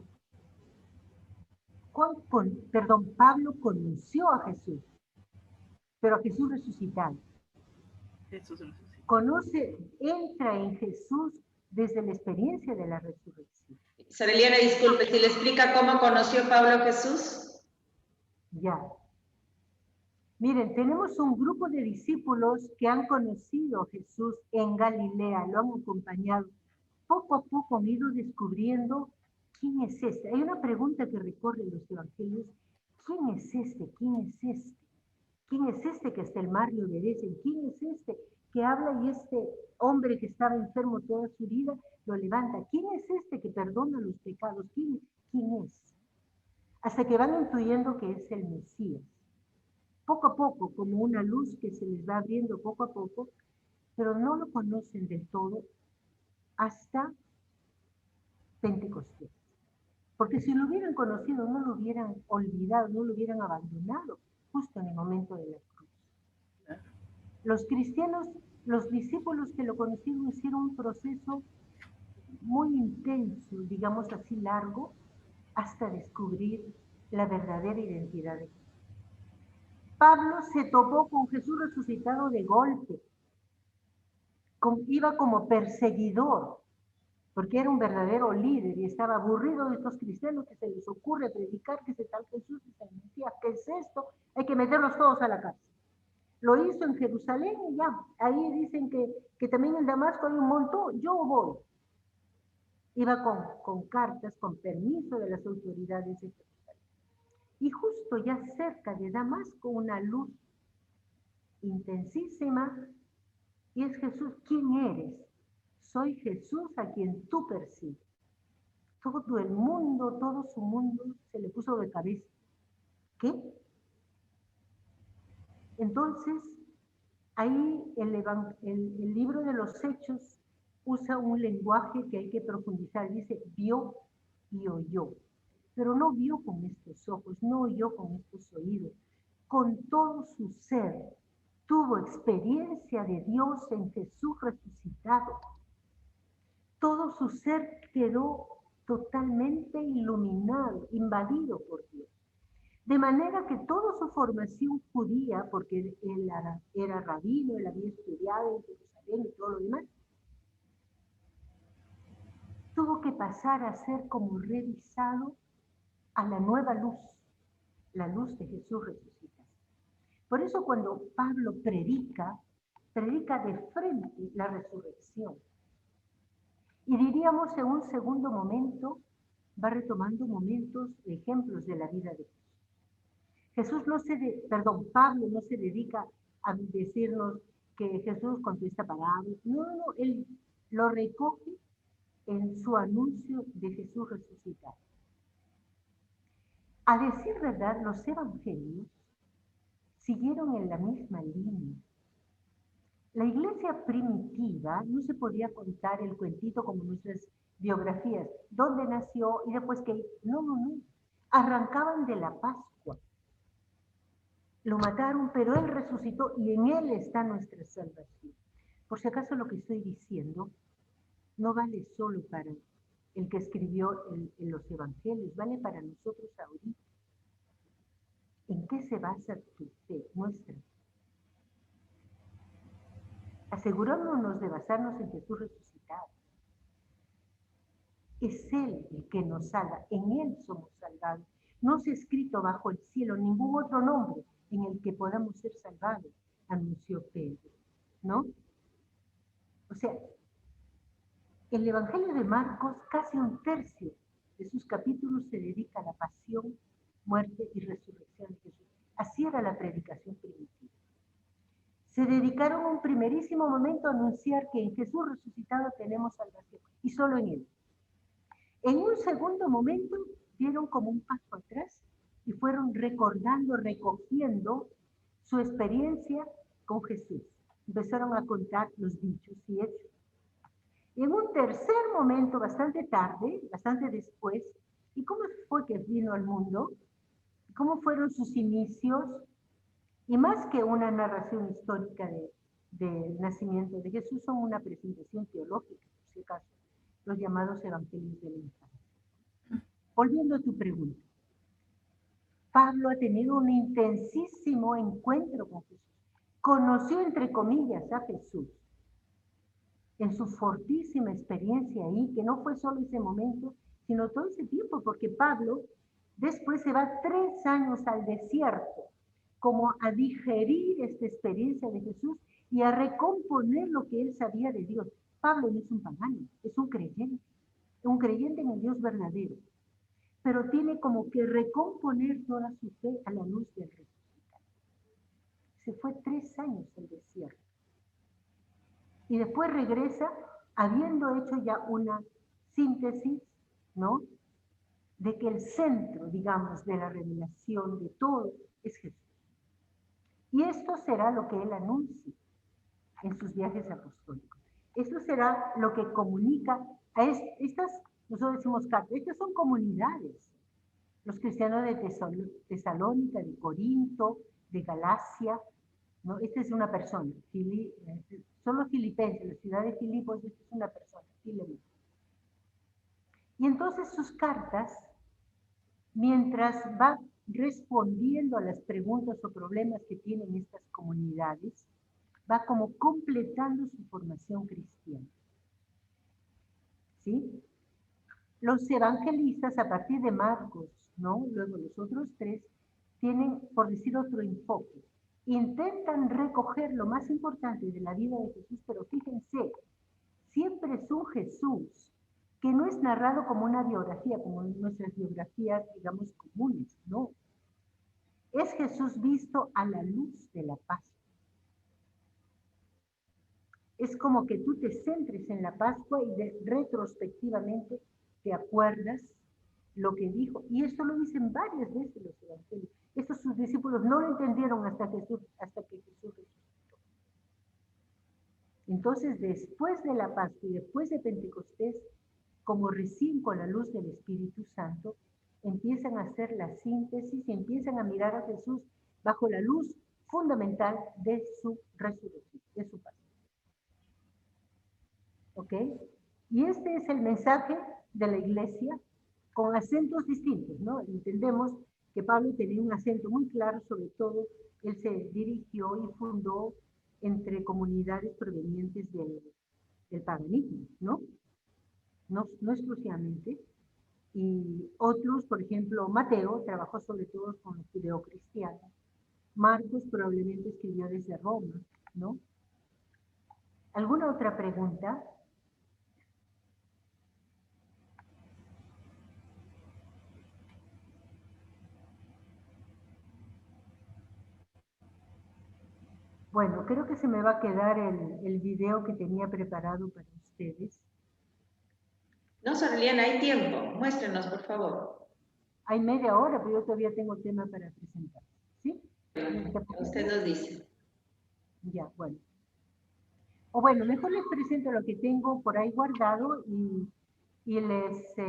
Perdón, Pablo conoció a Jesús, pero a Jesús resucitado. Entra en Jesús desde la experiencia de la resurrección. Soreliana, disculpe, si le explica cómo conoció Pablo a Jesús. Ya. Miren, tenemos un grupo de discípulos que han conocido a Jesús en Galilea, lo han acompañado. Poco a poco han ido descubriendo quién es este. Hay una pregunta que recorre los evangelios. ¿Quién es este? ¿Quién es este? ¿Quién es este que hasta el mar le obedece? ¿Quién es este que habla y este hombre que estaba enfermo toda su vida lo levanta? ¿Quién es este que perdona los pecados? ¿Quién es? Hasta que van intuyendo que es el Mesías. Poco a poco, como una luz que se les va abriendo poco a poco, pero no lo conocen del todo hasta Pentecostés. Porque si lo hubieran conocido, no lo hubieran olvidado, no lo hubieran abandonado justo en el momento de la cruz. Los cristianos, los discípulos que lo conocieron, hicieron un proceso muy intenso, digamos así largo, hasta descubrir la verdadera identidad de Jesús. Pablo se topó con Jesús resucitado de golpe. Iba como perseguidor, porque era un verdadero líder y estaba aburrido de estos cristianos que se les ocurre predicar que ese tal Jesús y se decía, ¿qué es esto? Hay que meterlos todos a la cárcel. Lo hizo en Jerusalén y ya, ahí dicen que también en Damasco hay un montón, yo voy. Iba con cartas, con permiso de las autoridades de Jerusalén. Y justo ya cerca de Damasco, una luz intensísima, y es Jesús. ¿Quién eres? Soy Jesús a quien tú persigues. Todo el mundo, todo su mundo se le puso de cabeza. ¿Qué? Entonces, ahí el libro de los Hechos usa un lenguaje que hay que profundizar. Dice, vio y oyó. Pero no vio con estos ojos, no oyó con estos oídos. Con todo su ser, tuvo experiencia de Dios en Jesús resucitado. Todo su ser quedó totalmente iluminado, invadido por Dios. De manera que toda su formación judía, porque él era rabino, él había estudiado en Jerusalén y todo lo demás, tuvo que pasar a ser como revisado a la nueva luz, la luz de Jesús resucitado. Por eso cuando Pablo predica de frente la resurrección. Y diríamos en un segundo momento, va retomando ejemplos de la vida de Jesús. Pablo no se dedica a decirnos que Jesús contesta palabras. No, él lo recoge en su anuncio de Jesús resucitado. A decir verdad, los evangelios siguieron en la misma línea. La iglesia primitiva no se podía contar el cuentito como nuestras biografías, dónde nació y después que... No. Arrancaban de la Pascua. Lo mataron, pero él resucitó y en él está nuestra salvación. Por si acaso lo que estoy diciendo no vale solo para el que escribió en los evangelios, vale para nosotros ahorita. ¿En qué se basa tu fe, nuestra? Asegurándonos de basarnos en Jesús resucitado. Es Él el que nos salva, en Él somos salvados. No se ha escrito bajo el cielo ningún otro nombre en el que podamos ser salvados, anunció Pedro, ¿no? O sea, el Evangelio de Marcos, casi un tercio de sus capítulos se dedica a la pasión, muerte y resurrección de Jesús. Así era la predicación primitiva. Se dedicaron un primerísimo momento a anunciar que en Jesús resucitado tenemos salvación, y solo en Él. En un segundo momento dieron como un paso atrás y fueron recordando, recogiendo su experiencia con Jesús. Empezaron a contar los dichos y hechos. Y en un tercer momento, bastante tarde, bastante después, ¿y cómo fue que vino al mundo? ¿Cómo fueron sus inicios? Y más que una narración histórica del nacimiento de Jesús, son una presentación teológica, por si acaso, los llamados evangelios de la infancia. Volviendo a tu pregunta, Pablo ha tenido un intensísimo encuentro con Jesús. Conoció, entre comillas, a Jesús en su fortísima experiencia ahí, que no fue solo ese momento, sino todo ese tiempo, porque Pablo después se va 3 años al desierto, como a digerir esta experiencia de Jesús y a recomponer lo que él sabía de Dios. Pablo no es un pagano, es un creyente en el Dios verdadero, pero tiene como que recomponer toda su fe a la luz del resucitado. Se fue 3 años al desierto. Y después regresa habiendo hecho ya una síntesis, ¿no? De que el centro, digamos, de la revelación de todo es Jesús. Y esto será lo que él anuncia en sus viajes apostólicos. Esto será lo que comunica a estas, nosotros decimos cartas, estas son comunidades. Los cristianos de Tesalónica, de Corinto, de Galacia, ¿no? Esta es una persona, son los filipenses, la ciudad de Filipos, esta es una persona, Filemón. Y entonces sus cartas, mientras va respondiendo a las preguntas o problemas que tienen estas comunidades, va como completando su formación cristiana. ¿Sí? Los evangelistas, a partir de Marcos, ¿no? Luego los otros 3, tienen, por decir, otro enfoque. Intentan recoger lo más importante de la vida de Jesús, pero fíjense, siempre es un Jesús que no es narrado como una biografía, como nuestras biografías, digamos, comunes, no. Es Jesús visto a la luz de la Pascua. Es como que tú te centres en la Pascua y retrospectivamente te acuerdas lo que dijo. Y esto lo dicen varias veces los evangelios. Estos sus discípulos no lo entendieron hasta que Jesús resucitó. Entonces, después de la Pascua y después de Pentecostés, como recién con la luz del Espíritu Santo, empiezan a hacer la síntesis y empiezan a mirar a Jesús bajo la luz fundamental de su resurrección, de su Pascua. ¿Ok? Y este es el mensaje de la iglesia con acentos distintos, ¿no? Entendemos que Pablo tenía un acento muy claro, sobre todo él se dirigió y fundó entre comunidades provenientes del paganismo, ¿no? No exclusivamente. Y otros, por ejemplo, Mateo trabajó sobre todo con los judeocristianos. Marcos probablemente escribió desde Roma, ¿no? ¿Alguna otra pregunta? Bueno, creo que se me va a quedar el video que tenía preparado para ustedes. No, Sorliana, hay tiempo. Muéstrenos, por favor. Hay media hora, pero yo todavía tengo tema para presentar. ¿Sí? Usted nos dice. Ya, bueno. O bueno, mejor les presento lo que tengo por ahí guardado y les... a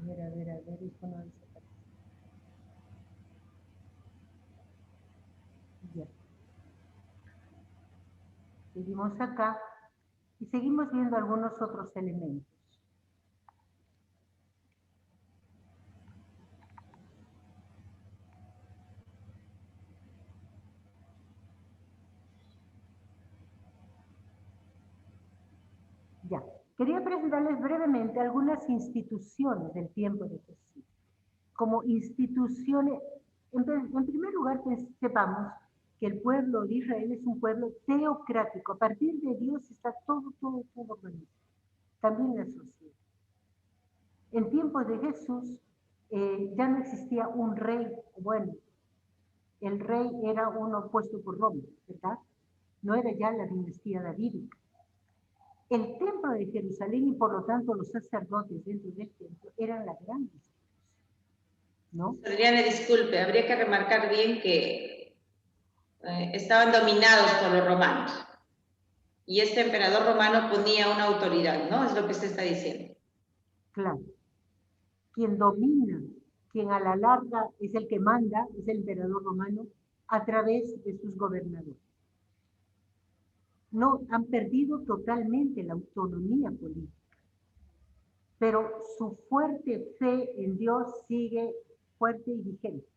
ver, esto no desaparece. Ya. Seguimos acá y seguimos viendo algunos otros elementos. Ya, quería presentarles brevemente algunas instituciones del tiempo de Jesús. Como instituciones, en primer lugar, pues, sepamos que el pueblo de Israel es un pueblo teocrático. A partir de Dios está todo organizado, también la sociedad. En tiempos de Jesús ya no existía un rey, bueno, el rey era uno puesto por Roma, ¿verdad? No era ya la dinastía davídica. El templo de Jerusalén y por lo tanto los sacerdotes dentro del templo eran la gran institución, ¿no? Sorliana, disculpe, habría que remarcar bien que estaban dominados por los romanos. Y este emperador romano ponía una autoridad, ¿no? Es lo que usted está diciendo. Claro. Quien domina, quien a la larga es el que manda, es el emperador romano, a través de sus gobernadores. No, han perdido totalmente la autonomía política, pero su fuerte fe en Dios sigue fuerte y vigente.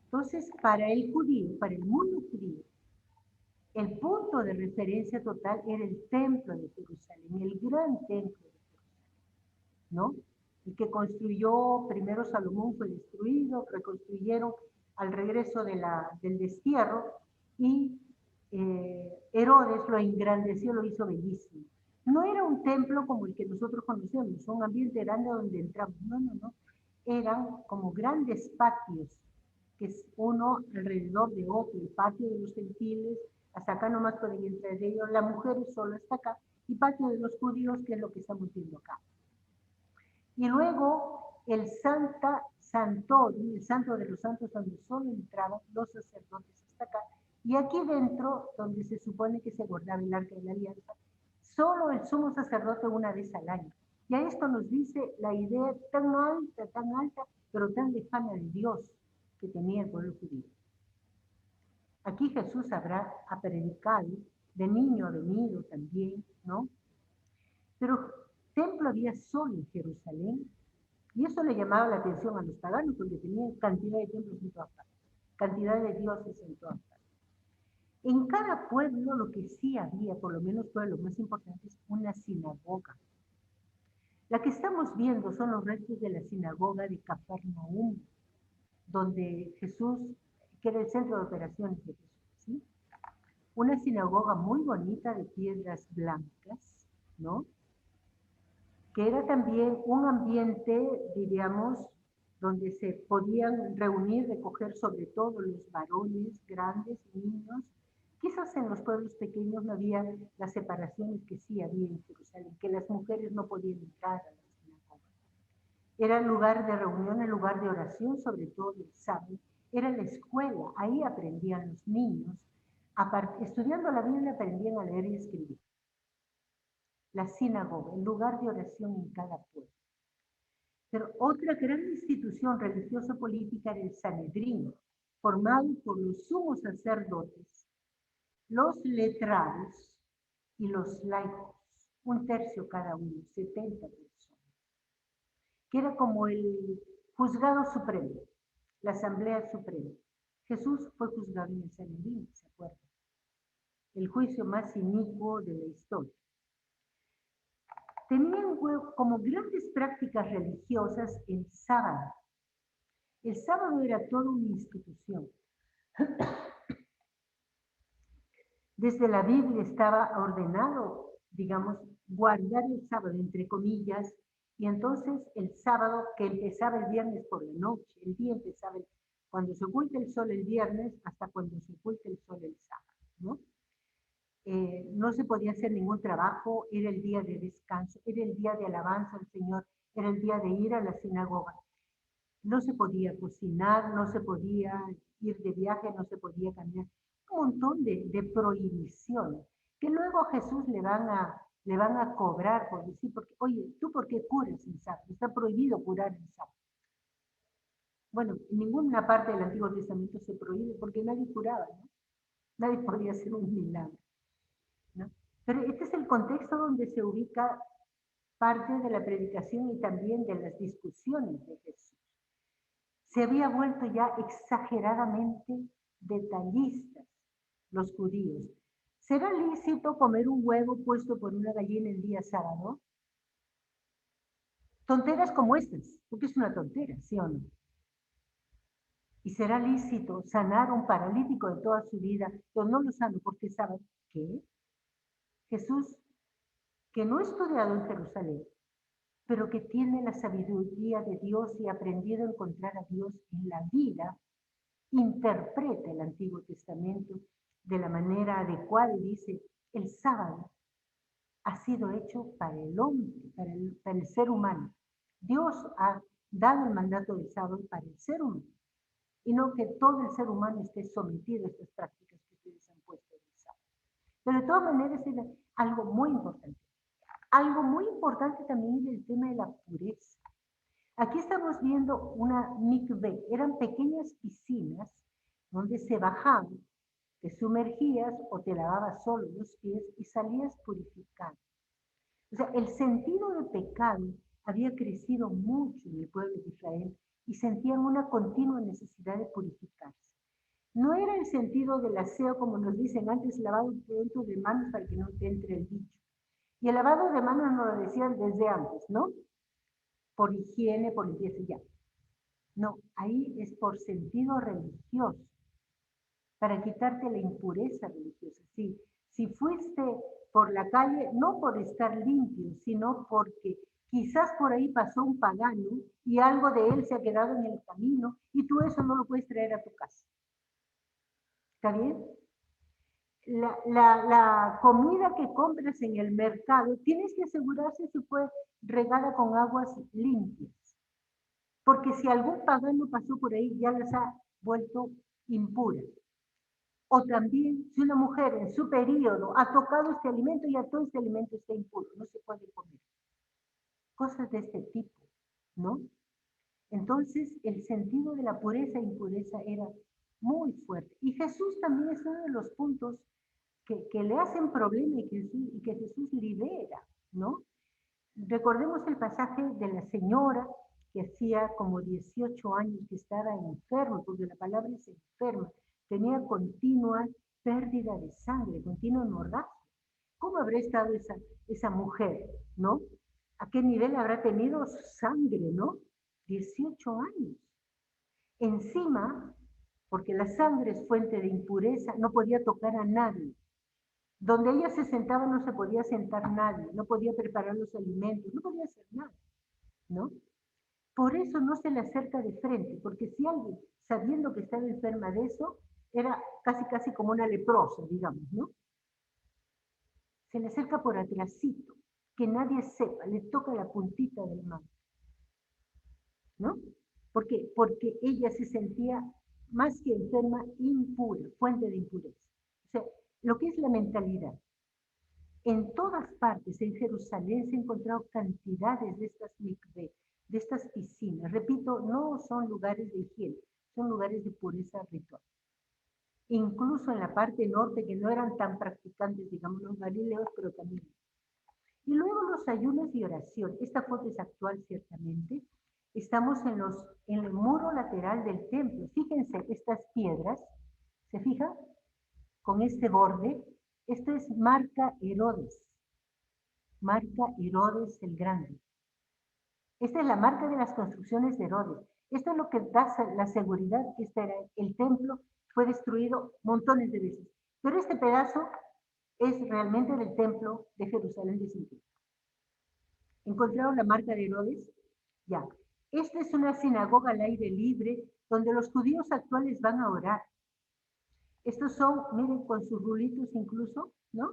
Entonces, para el judío, para el mundo judío, el punto de referencia total era el templo de Jerusalén, el gran templo de Jerusalén, ¿no? El que construyó primero Salomón fue destruido, reconstruyeron al regreso del destierro y Herodes lo engrandeció, lo hizo bellísimo. No era un templo como el que nosotros conocemos, un ambiente grande donde entramos, no. Eran como grandes patios, que es uno alrededor de otro, el patio de los gentiles, hasta acá nomás pueden entrar ellos, las mujeres solo hasta acá, y patio de los judíos, que es lo que estamos viendo acá. Y luego el santorio, el santo de los santos, donde solo entraban los sacerdotes hasta acá, y aquí dentro, donde se supone que se guardaba el arca de la alianza, solo el sumo sacerdote una vez al año. Y a esto nos dice la idea tan alta, pero tan lejana de Dios que tenía el pueblo judío. Aquí Jesús habrá predicado, de niño ha venido también, ¿no? Pero templo había solo en Jerusalén, y eso le llamaba la atención a los paganos, porque tenían cantidad de templos en todas partes, cantidad de dioses en todas partes. En cada pueblo lo que sí había, por lo menos fue lo más importante, es una sinagoga. La que estamos viendo son los restos de la sinagoga de Cafarnaúm, donde Jesús, que era el centro de operaciones de Jesús, ¿sí? Una sinagoga muy bonita de piedras blancas, ¿no? Que era también un ambiente, diríamos, donde se podían reunir, recoger sobre todo los varones, grandes, niños. Quizás en los pueblos pequeños no había las separaciones que sí había en Jerusalén, que las mujeres no podían entrar a la sinagoga. Era el lugar de reunión, el lugar de oración, sobre todo el sábado. Era la escuela, ahí aprendían los niños. Estudiando la Biblia aprendían a leer y escribir. La sinagoga, el lugar de oración en cada pueblo. Pero otra gran institución religioso-política era el Sanedrín, formado por los sumos sacerdotes, los letrados y los laicos, un tercio cada uno, 70 personas, que era como el juzgado supremo, la asamblea suprema. Jesús fue juzgado en el Sanedrín, ¿se acuerdan? El juicio más inicuo de la historia. Tenían como grandes prácticas religiosas el sábado. El sábado era toda una institución. Desde la Biblia estaba ordenado, digamos, guardar el sábado, entre comillas, y entonces el sábado, que empezaba el viernes por la noche, el día empezaba cuando se oculta el sol el viernes hasta cuando se oculta el sol el sábado, ¿no? No se podía hacer ningún trabajo, era el día de descanso, era el día de alabanza al Señor, era el día de ir a la sinagoga. No se podía cocinar, no se podía ir de viaje, no se podía caminar. Un montón de prohibiciones que luego a Jesús le van a cobrar por decir, porque, oye, ¿tú por qué curas el sábado? Está prohibido curar el sábado. Bueno, en ninguna parte del Antiguo Testamento se prohíbe porque nadie curaba, ¿no? Nadie podía hacer un milagro, ¿no? Pero este es el contexto donde se ubica parte de la predicación y también de las discusiones de Jesús. Se había vuelto ya exageradamente detallistas los judíos. ¿Será lícito comer un huevo puesto por una gallina el día sábado? Tonteras como estas, porque es una tontera, ¿sí o no? ¿Y será lícito sanar a un paralítico de toda su vida, pero no lo sano porque sabe qué? Jesús, que no ha estudiado en Jerusalén, pero que tiene la sabiduría de Dios y ha aprendido a encontrar a Dios en la vida, interpreta el Antiguo Testamento de la manera adecuada y dice, el sábado ha sido hecho para el hombre, para el ser humano. Dios ha dado el mandato del sábado para el ser humano. y no que todo el ser humano esté sometido a estas prácticas que ustedes han puesto en el sábado. Pero de todas maneras era algo muy importante. Algo muy importante también es el tema de la pureza. Aquí estamos viendo una mikveh, eran pequeñas piscinas donde se bajaban, te sumergías o te lavabas solo los pies y salías purificado. O sea, el sentido de pecado había crecido mucho en el pueblo de Israel y sentían una continua necesidad de purificarse. No era el sentido del aseo, como nos dicen antes, lavado pronto de manos para que no te entre el bicho. Y el lavado de manos nos lo decían desde antes, ¿no? Por higiene, por limpieza ya. No, ahí es por sentido religioso, para quitarte la impureza religiosa. Sí, si fuiste por la calle, no por estar limpio, sino porque quizás por ahí pasó un pagano y algo de él se ha quedado en el camino y tú eso no lo puedes traer a tu casa. ¿Está bien? La comida que compras en el mercado, tienes que asegurarse si fue regada con aguas limpias. Porque si algún pagano pasó por ahí, ya las ha vuelto impuras. O también, si una mujer en su periodo ha tocado este alimento, ya todo este alimento está impuro, no se puede comer. Cosas de este tipo, ¿no? Entonces, el sentido de la pureza e impureza era muy fuerte. Y Jesús también es uno de los puntos que le hacen problema y que Jesús libera, ¿no? Recordemos el pasaje de la señora que hacía como 18 años que estaba enferma, porque la palabra es enferma, tenía continua pérdida de sangre, continua hemorragia. ¿Cómo habrá estado esa mujer, no? ¿A qué nivel habrá tenido sangre, no? 18 años. Encima, porque la sangre es fuente de impureza, no podía tocar a nadie. Donde ella se sentaba no se podía sentar nadie, no podía preparar los alimentos, no podía hacer nada, ¿no? Por eso no se le acerca de frente, porque si alguien, sabiendo que estaba enferma de eso, era casi como una leprosa, digamos, ¿no? Se le acerca por atrásito, que nadie sepa, le toca la puntita del manto, ¿no? ¿Por qué? Porque ella se sentía más que enferma, impura, fuente de impureza. O sea, lo que es la mentalidad. En todas partes en Jerusalén se han encontrado cantidades de estas mikveh, de estas piscinas. Repito, no son lugares de higiene, son lugares de pureza ritual. Incluso en la parte norte, que no eran tan practicantes, digamos, los galileos, pero también. Y luego los ayunos y oración. Esta foto es actual, ciertamente. Estamos en el muro lateral del templo. Fíjense, estas piedras, ¿se fijan? Con este borde. Esto es marca Herodes. Marca Herodes el Grande. Esta es la marca de las construcciones de Herodes. Esto es lo que da la seguridad que el templo fue destruido montones de veces. Pero este pedazo es realmente del templo de Jerusalén de Sitio. ¿Encontraron la marca de Herodes? Ya. Esta es una sinagoga al aire libre donde los judíos actuales van a orar. Estos son, miren, con sus rulitos incluso, ¿no?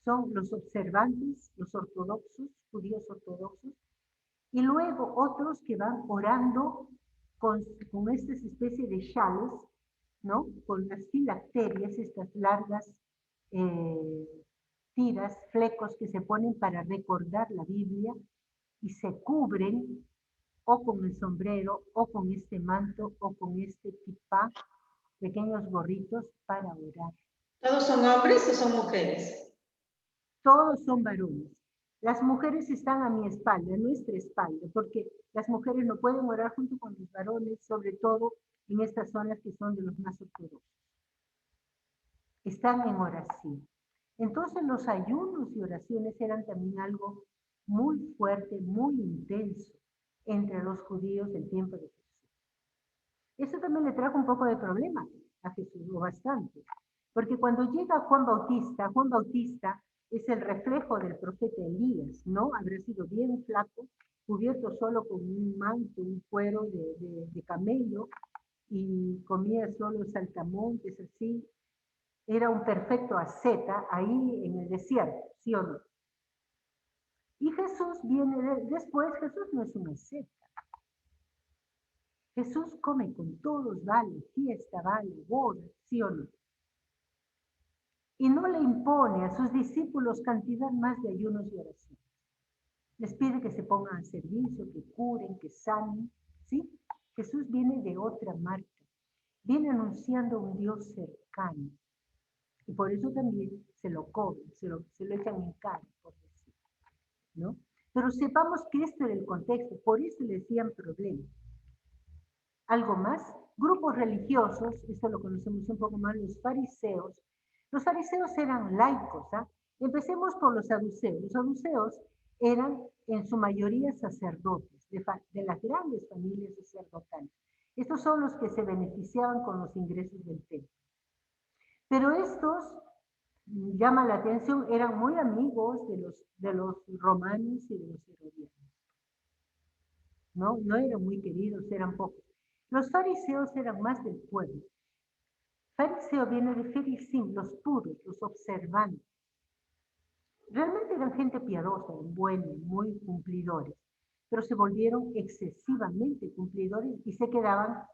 Son los observantes, los ortodoxos, judíos ortodoxos, y luego otros que van orando con estas especies de chales, ¿no? Con las filacterias, estas largas tiras, flecos que se ponen para recordar la Biblia y se cubren o con el sombrero, o con este manto, o con este kipá, pequeños gorritos para orar. ¿Todos son hombres o son mujeres? Todos son varones. Las mujeres están a mi espalda, a nuestra espalda, porque las mujeres no pueden orar junto con los varones, sobre todo en estas zonas que son de los más ortodoxos. Están en oración. Entonces los ayunos y oraciones eran también algo muy fuerte, muy intenso entre los judíos del tiempo de Jesús. Eso también le trajo un poco de problema a Jesús, o bastante, porque cuando llega Juan Bautista es el reflejo del profeta Elías, ¿no? Habrá sido bien flaco, cubierto solo con un manto, un cuero de camello, y comía solo saltamontes, así. Era un perfecto asceta ahí en el desierto, ¿sí o no? Y Jesús viene después, Jesús no es un asceta. Jesús come con todos, vale, fiesta, vale, boda, ¿sí o no? Y no le impone a sus discípulos cantidad más de ayunos y oraciones. Les pide que se pongan a servicio, que curen, que sanen, ¿sí? Jesús viene de otra marca, viene anunciando un Dios cercano. Y por eso también se lo cobran, se lo echan en cara, por decir, ¿no? Pero sepamos que este era el contexto, por eso le decían problema. Algo más, grupos religiosos, esto lo conocemos un poco más, los fariseos. Los fariseos eran laicos, ¿ah? Empecemos por los saduceos. Los saduceos eran en su mayoría sacerdotes, de las grandes familias sacerdotales. Estos son los que se beneficiaban con los ingresos del templo. Pero estos, llama la atención, eran muy amigos de los romanos y de los herodianos. No eran muy queridos, eran pocos. Los fariseos eran más del pueblo. Fariseo viene de farisim, los puros, los observantes. Realmente eran gente piadosa, buena, muy cumplidores, pero se volvieron excesivamente cumplidores y se quedaban,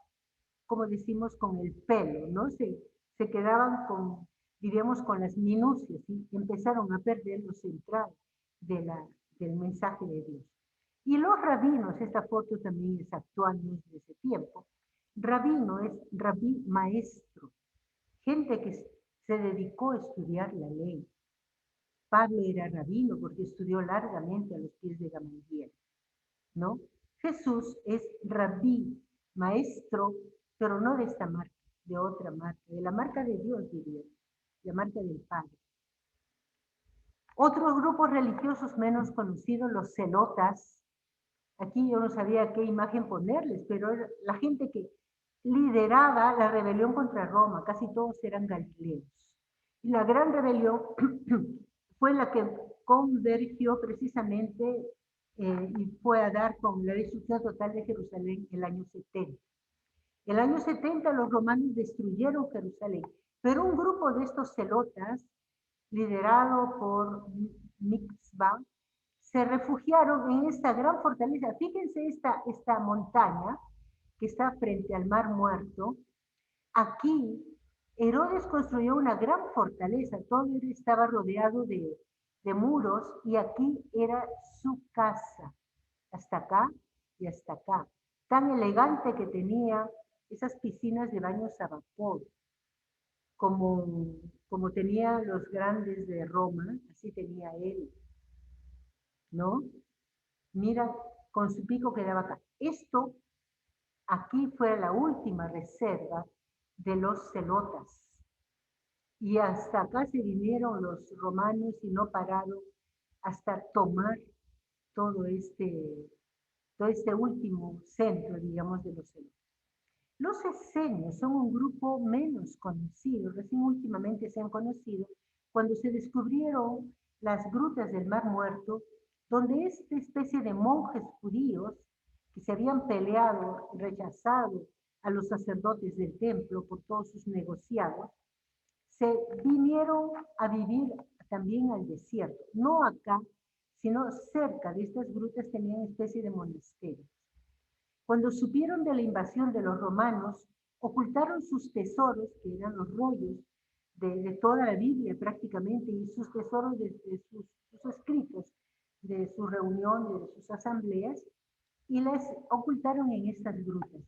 como decimos, con el pelo, ¿no? Se quedaban con, diríamos, con las minucias y empezaron a perder lo central del mensaje de Dios. Y los rabinos, esta foto también es actual, no es de ese tiempo. Rabino es rabí maestro, gente que se dedicó a estudiar la ley. Pablo era rabino porque estudió largamente a los pies de Gamaliel, ¿no? Jesús es rabí, maestro, pero no de esta marca, de otra marca, de la marca de Dios, diría, la marca del Padre. Otros grupos religiosos menos conocidos, los celotas. Aquí yo no sabía qué imagen ponerles, pero era la gente que lideraba la rebelión contra Roma, casi todos eran galileos. Y la gran rebelión fue la que convergió precisamente y fue a dar con la destrucción total de Jerusalén el año 70. El año 70 los romanos destruyeron Jerusalén, pero un grupo de estos celotas, liderado por Mixba, se refugiaron en esta gran fortaleza. Fíjense esta montaña que está frente al Mar Muerto. Aquí Herodes construyó una gran fortaleza, todo estaba rodeado de muros y aquí era su casa, hasta acá y hasta acá. Tan elegante que tenía esas piscinas de baños a vapor, como tenía los grandes de Roma, así tenía él, ¿no? Mira, con su pico quedaba acá. Esto aquí fue la última reserva de los celotas. Y hasta acá se vinieron los romanos y no pararon hasta tomar todo este último centro, digamos, de los celotas. Los esenios son un grupo menos conocido, recién últimamente se han conocido, cuando se descubrieron las grutas del Mar Muerto, donde esta especie de monjes judíos que se habían peleado, rechazado a los sacerdotes del templo por todos sus negociados, se vinieron a vivir también al desierto, no acá, sino cerca de estas grutas tenían especie de monasterios. Cuando supieron de la invasión de los romanos, ocultaron sus tesoros, que eran los rollos de toda la Biblia prácticamente, y sus tesoros de sus escritos, de sus reuniones, de sus asambleas, y les ocultaron en estas grutas.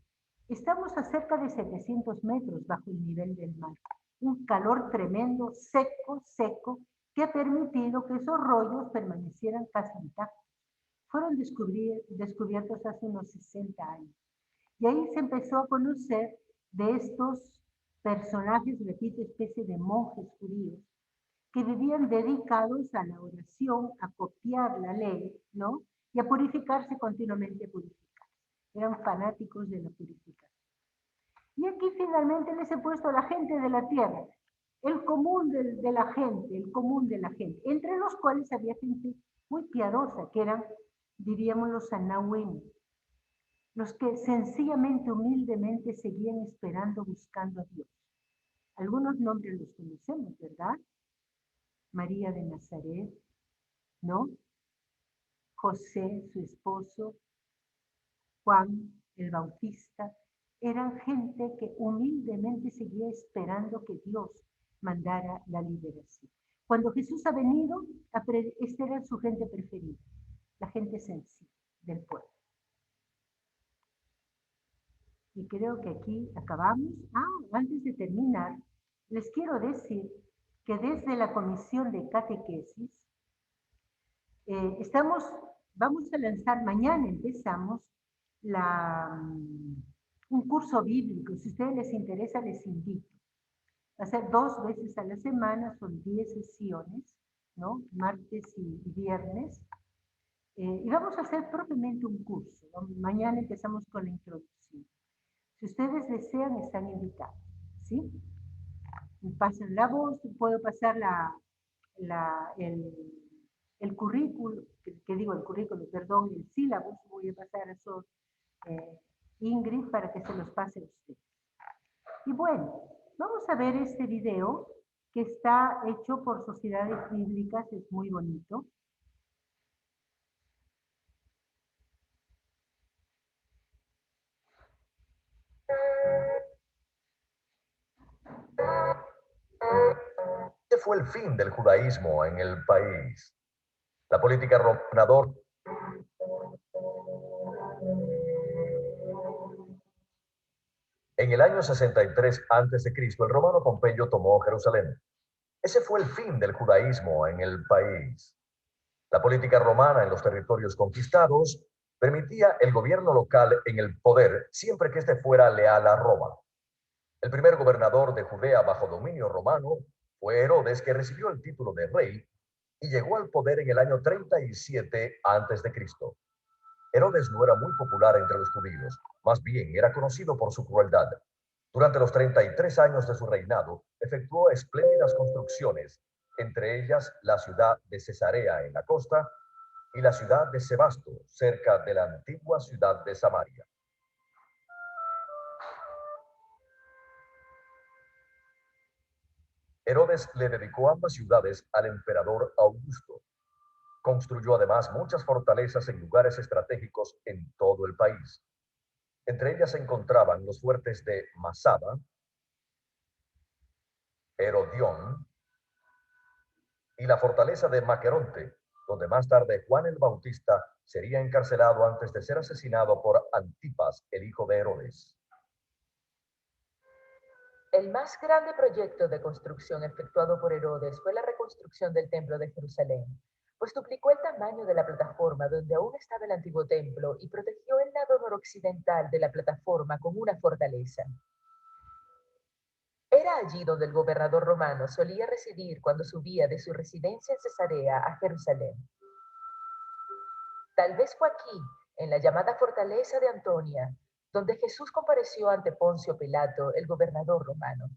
Estamos a cerca de 700 metros bajo el nivel del mar. Un calor tremendo, seco, que ha permitido que esos rollos permanecieran casi intactos. Fueron descubiertos hace unos 60 años. Y ahí se empezó a conocer de estos personajes, repito, especie de monjes judíos, que vivían dedicados a la oración, a copiar la ley, ¿no? Y a purificarse continuamente, a purificar. Eran fanáticos de la purificación. Y aquí finalmente les he puesto a la gente de la tierra, el común de la gente, el común de la gente, entre los cuales había gente muy piadosa, que eran, diríamos, los anahuim, los que sencillamente, humildemente seguían esperando, buscando a Dios. Algunos nombres los conocemos, ¿verdad? María de Nazaret, ¿no? José, su esposo, Juan el Bautista, eran gente que humildemente seguía esperando que Dios mandara la liberación. Cuando Jesús ha venido, esta era su gente preferida, la gente sencilla del pueblo. Y creo que aquí acabamos. Antes de terminar, les quiero decir que desde la Comisión de Catequesis vamos a lanzar, mañana empezamos un curso bíblico. Si a ustedes les interesa, les invito. Va a ser 2 veces a la semana, son 10 sesiones, ¿no? Martes y viernes. Y vamos a hacer propiamente un curso, ¿no? Mañana empezamos con la introducción. Si ustedes desean, están invitados, ¿sí? Pasen la voz, puedo pasar el currículo, perdón, el sílabus, voy a pasar eso, Ingrid, para que se los pase a ustedes. Y bueno, vamos a ver este video que está hecho por Sociedades Bíblicas, es muy bonito. Este fue el fin del judaísmo en el país. La política romanador en el año 63 a.C., el romano Pompeyo tomó Jerusalén. Ese fue el fin del judaísmo en el país. La política romana en los territorios conquistados permitía el gobierno local en el poder siempre que éste fuera leal a Roma. El primer gobernador de Judea bajo dominio romano fue Herodes, que recibió el título de rey y llegó al poder en el año 37 a.C. Herodes no era muy popular entre los judíos, más bien era conocido por su crueldad. Durante los 33 años de su reinado, efectuó espléndidas construcciones, entre ellas la ciudad de Cesarea en la costa y la ciudad de Sebasto, cerca de la antigua ciudad de Samaria. Herodes le dedicó ambas ciudades al emperador Augusto. Construyó además muchas fortalezas en lugares estratégicos en todo el país. Entre ellas se encontraban los fuertes de Masada, Herodión y la fortaleza de Maqueronte, donde más tarde Juan el Bautista sería encarcelado antes de ser asesinado por Antipas, el hijo de Herodes. El más grande proyecto de construcción efectuado por Herodes fue la reconstrucción del templo de Jerusalén, pues duplicó el tamaño de la plataforma donde aún estaba el antiguo templo y protegió el lado noroccidental de la plataforma con una fortaleza. Era allí donde el gobernador romano solía residir cuando subía de su residencia en Cesarea a Jerusalén. Tal vez fue aquí, en la llamada fortaleza de Antonia, donde Jesús compareció ante Poncio Pilato, el gobernador romano.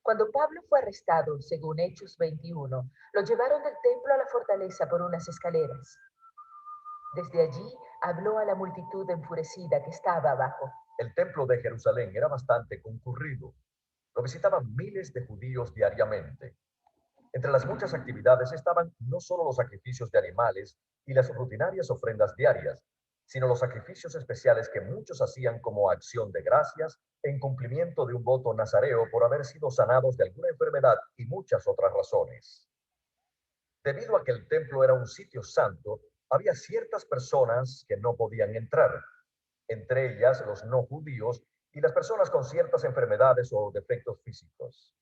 Cuando Pablo fue arrestado, según Hechos 21, lo llevaron del templo a la fortaleza por unas escaleras. Desde allí habló a la multitud enfurecida que estaba abajo. El templo de Jerusalén era bastante concurrido. Lo visitaban miles de judíos diariamente. Entre las muchas actividades estaban no solo los sacrificios de animales y las rutinarias ofrendas diarias, sino los sacrificios especiales que muchos hacían como acción de gracias en cumplimiento de un voto nazareo por haber sido sanados de alguna enfermedad y muchas otras razones. Debido a que el templo era un sitio santo, había ciertas personas que no podían entrar, entre ellas los no judíos y las personas con ciertas enfermedades o defectos físicos.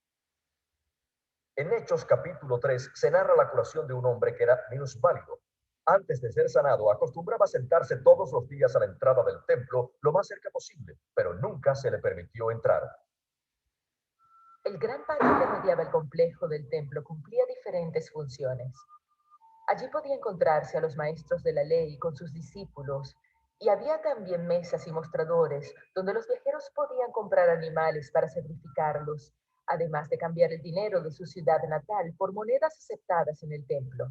En Hechos capítulo 3 se narra la curación de un hombre que era minusválido. Antes de ser sanado, acostumbraba a sentarse todos los días a la entrada del templo lo más cerca posible, pero nunca se le permitió entrar. El gran patio que rodeaba el complejo del templo cumplía diferentes funciones. Allí podía encontrarse a los maestros de la ley con sus discípulos, y había también mesas y mostradores donde los viajeros podían comprar animales para sacrificarlos, además de cambiar el dinero de su ciudad natal por monedas aceptadas en el templo.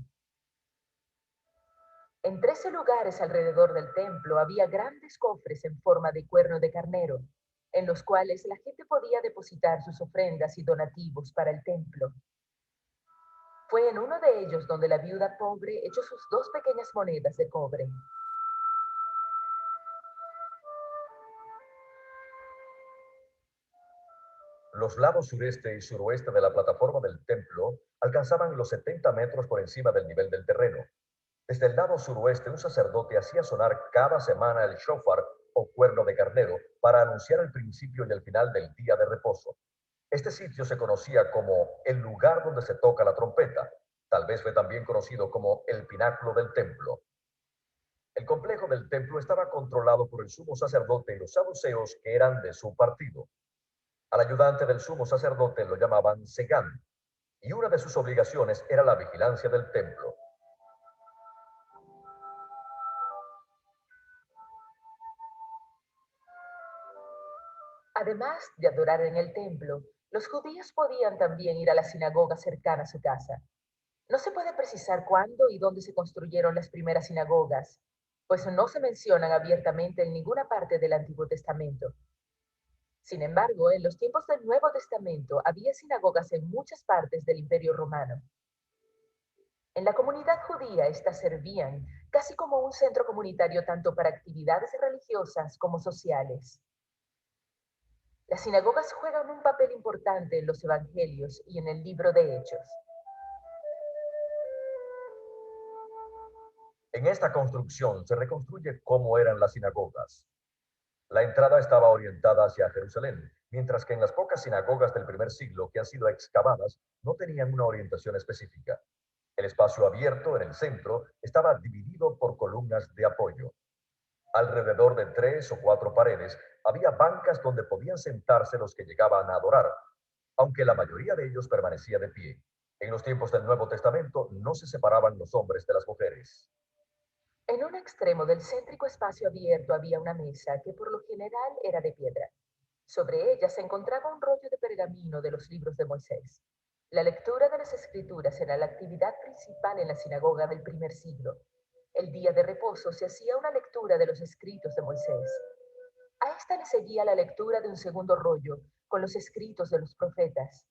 En 13 lugares alrededor del templo había grandes cofres en forma de cuerno de carnero, en los cuales la gente podía depositar sus ofrendas y donativos para el templo. Fue en uno de ellos donde la viuda pobre echó sus 2 pequeñas monedas de cobre. Los lados sureste y suroeste de la plataforma del templo alcanzaban los 70 metros por encima del nivel del terreno. Desde el lado suroeste, un sacerdote hacía sonar cada semana el shofar o cuerno de carnero para anunciar el principio y el final del día de reposo. Este sitio se conocía como el lugar donde se toca la trompeta. Tal vez fue también conocido como el pináculo del templo. El complejo del templo estaba controlado por el sumo sacerdote y los saduceos que eran de su partido. Al ayudante del sumo sacerdote lo llamaban segán, y una de sus obligaciones era la vigilancia del templo. Además de adorar en el templo, los judíos podían también ir a la sinagoga cercana a su casa. No se puede precisar cuándo y dónde se construyeron las primeras sinagogas, pues no se mencionan abiertamente en ninguna parte del Antiguo Testamento. Sin embargo, en los tiempos del Nuevo Testamento había sinagogas en muchas partes del Imperio Romano. En la comunidad judía, estas servían casi como un centro comunitario tanto para actividades religiosas como sociales. Las sinagogas juegan un papel importante en los evangelios y en el libro de Hechos. En esta construcción se reconstruye cómo eran las sinagogas. La entrada estaba orientada hacia Jerusalén, mientras que en las pocas sinagogas del primer siglo que han sido excavadas no tenían una orientación específica. El espacio abierto en el centro estaba dividido por columnas de apoyo. Alrededor de 3 o 4 paredes había bancas donde podían sentarse los que llegaban a adorar, aunque la mayoría de ellos permanecía de pie. En los tiempos del Nuevo Testamento no se separaban los hombres de las mujeres. En un extremo del céntrico espacio abierto había una mesa que por lo general era de piedra. Sobre ella se encontraba un rollo de pergamino de los libros de Moisés. La lectura de las escrituras era la actividad principal en la sinagoga del primer siglo. El día de reposo se hacía una lectura de los escritos de Moisés. A esta le seguía la lectura de un segundo rollo con los escritos de los profetas.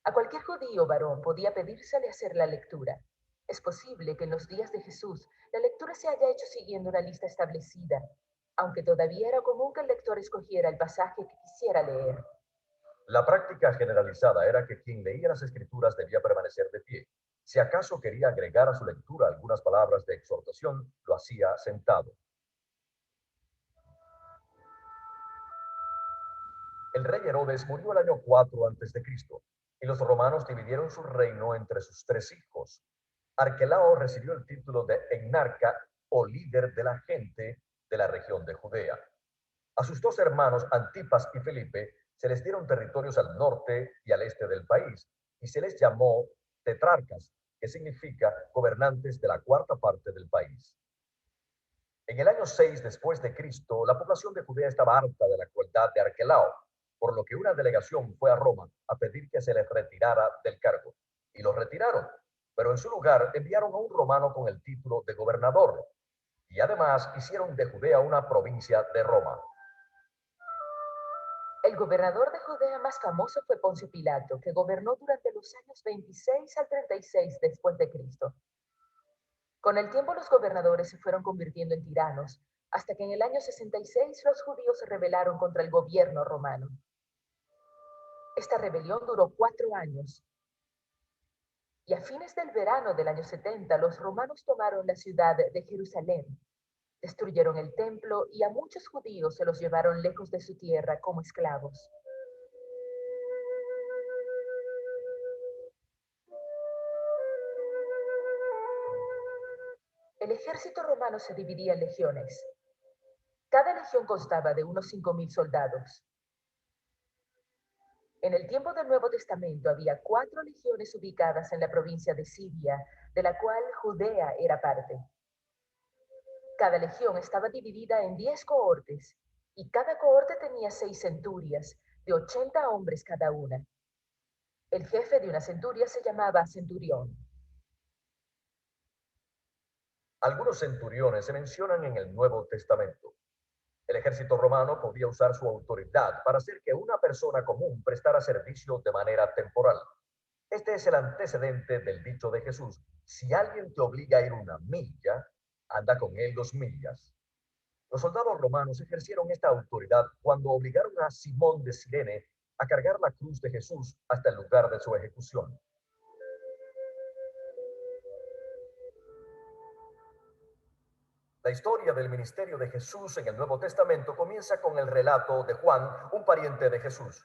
A cualquier judío varón podía pedírsele hacer la lectura. Es posible que en los días de Jesús la lectura se haya hecho siguiendo una lista establecida, aunque todavía era común que el lector escogiera el pasaje que quisiera leer. La práctica generalizada era que quien leía las escrituras debía permanecer de pie. Si acaso quería agregar a su lectura algunas palabras de exhortación, lo hacía sentado. El rey Herodes murió el año 4 a.C. y los romanos dividieron su reino entre sus 3 hijos. Arquelao recibió el título de etnarca o líder de la gente de la región de Judea. A sus 2 hermanos, Antipas y Felipe, se les dieron territorios al norte y al este del país, y se les llamó tetrarcas, que significa gobernantes de la 4ª parte del país. En el año 6 después de Cristo, la población de Judea estaba harta de la crueldad de Arquelao, por lo que una delegación fue a Roma a pedir que se les retirara del cargo. Y lo retiraron, pero en su lugar enviaron a un romano con el título de gobernador, y además hicieron de Judea una provincia de Roma. El gobernador de Judea más famoso fue Poncio Pilato, que gobernó durante los años 26 al 36 después de Cristo. Con el tiempo los gobernadores se fueron convirtiendo en tiranos, hasta que en el año 66 los judíos se rebelaron contra el gobierno romano. Esta rebelión duró 4 años. Y a fines del verano del año 70, los romanos tomaron la ciudad de Jerusalén, destruyeron el templo y a muchos judíos se los llevaron lejos de su tierra como esclavos. El ejército romano se dividía en legiones. Cada legión constaba de unos 5.000 soldados. En el tiempo del Nuevo Testamento había 4 legiones ubicadas en la provincia de Siria, de la cual Judea era parte. Cada legión estaba dividida en 10 cohortes, y cada cohorte tenía 6 centurias, de 80 hombres cada una. El jefe de una centuria se llamaba centurión. Algunos centuriones se mencionan en el Nuevo Testamento. El ejército romano podía usar su autoridad para hacer que una persona común prestara servicio de manera temporal. Este es el antecedente del dicho de Jesús: si alguien te obliga a ir 1 milla, anda con él 2 millas. Los soldados romanos ejercieron esta autoridad cuando obligaron a Simón de Cirene a cargar la cruz de Jesús hasta el lugar de su ejecución. La historia del ministerio de Jesús en el Nuevo Testamento comienza con el relato de Juan, un pariente de Jesús.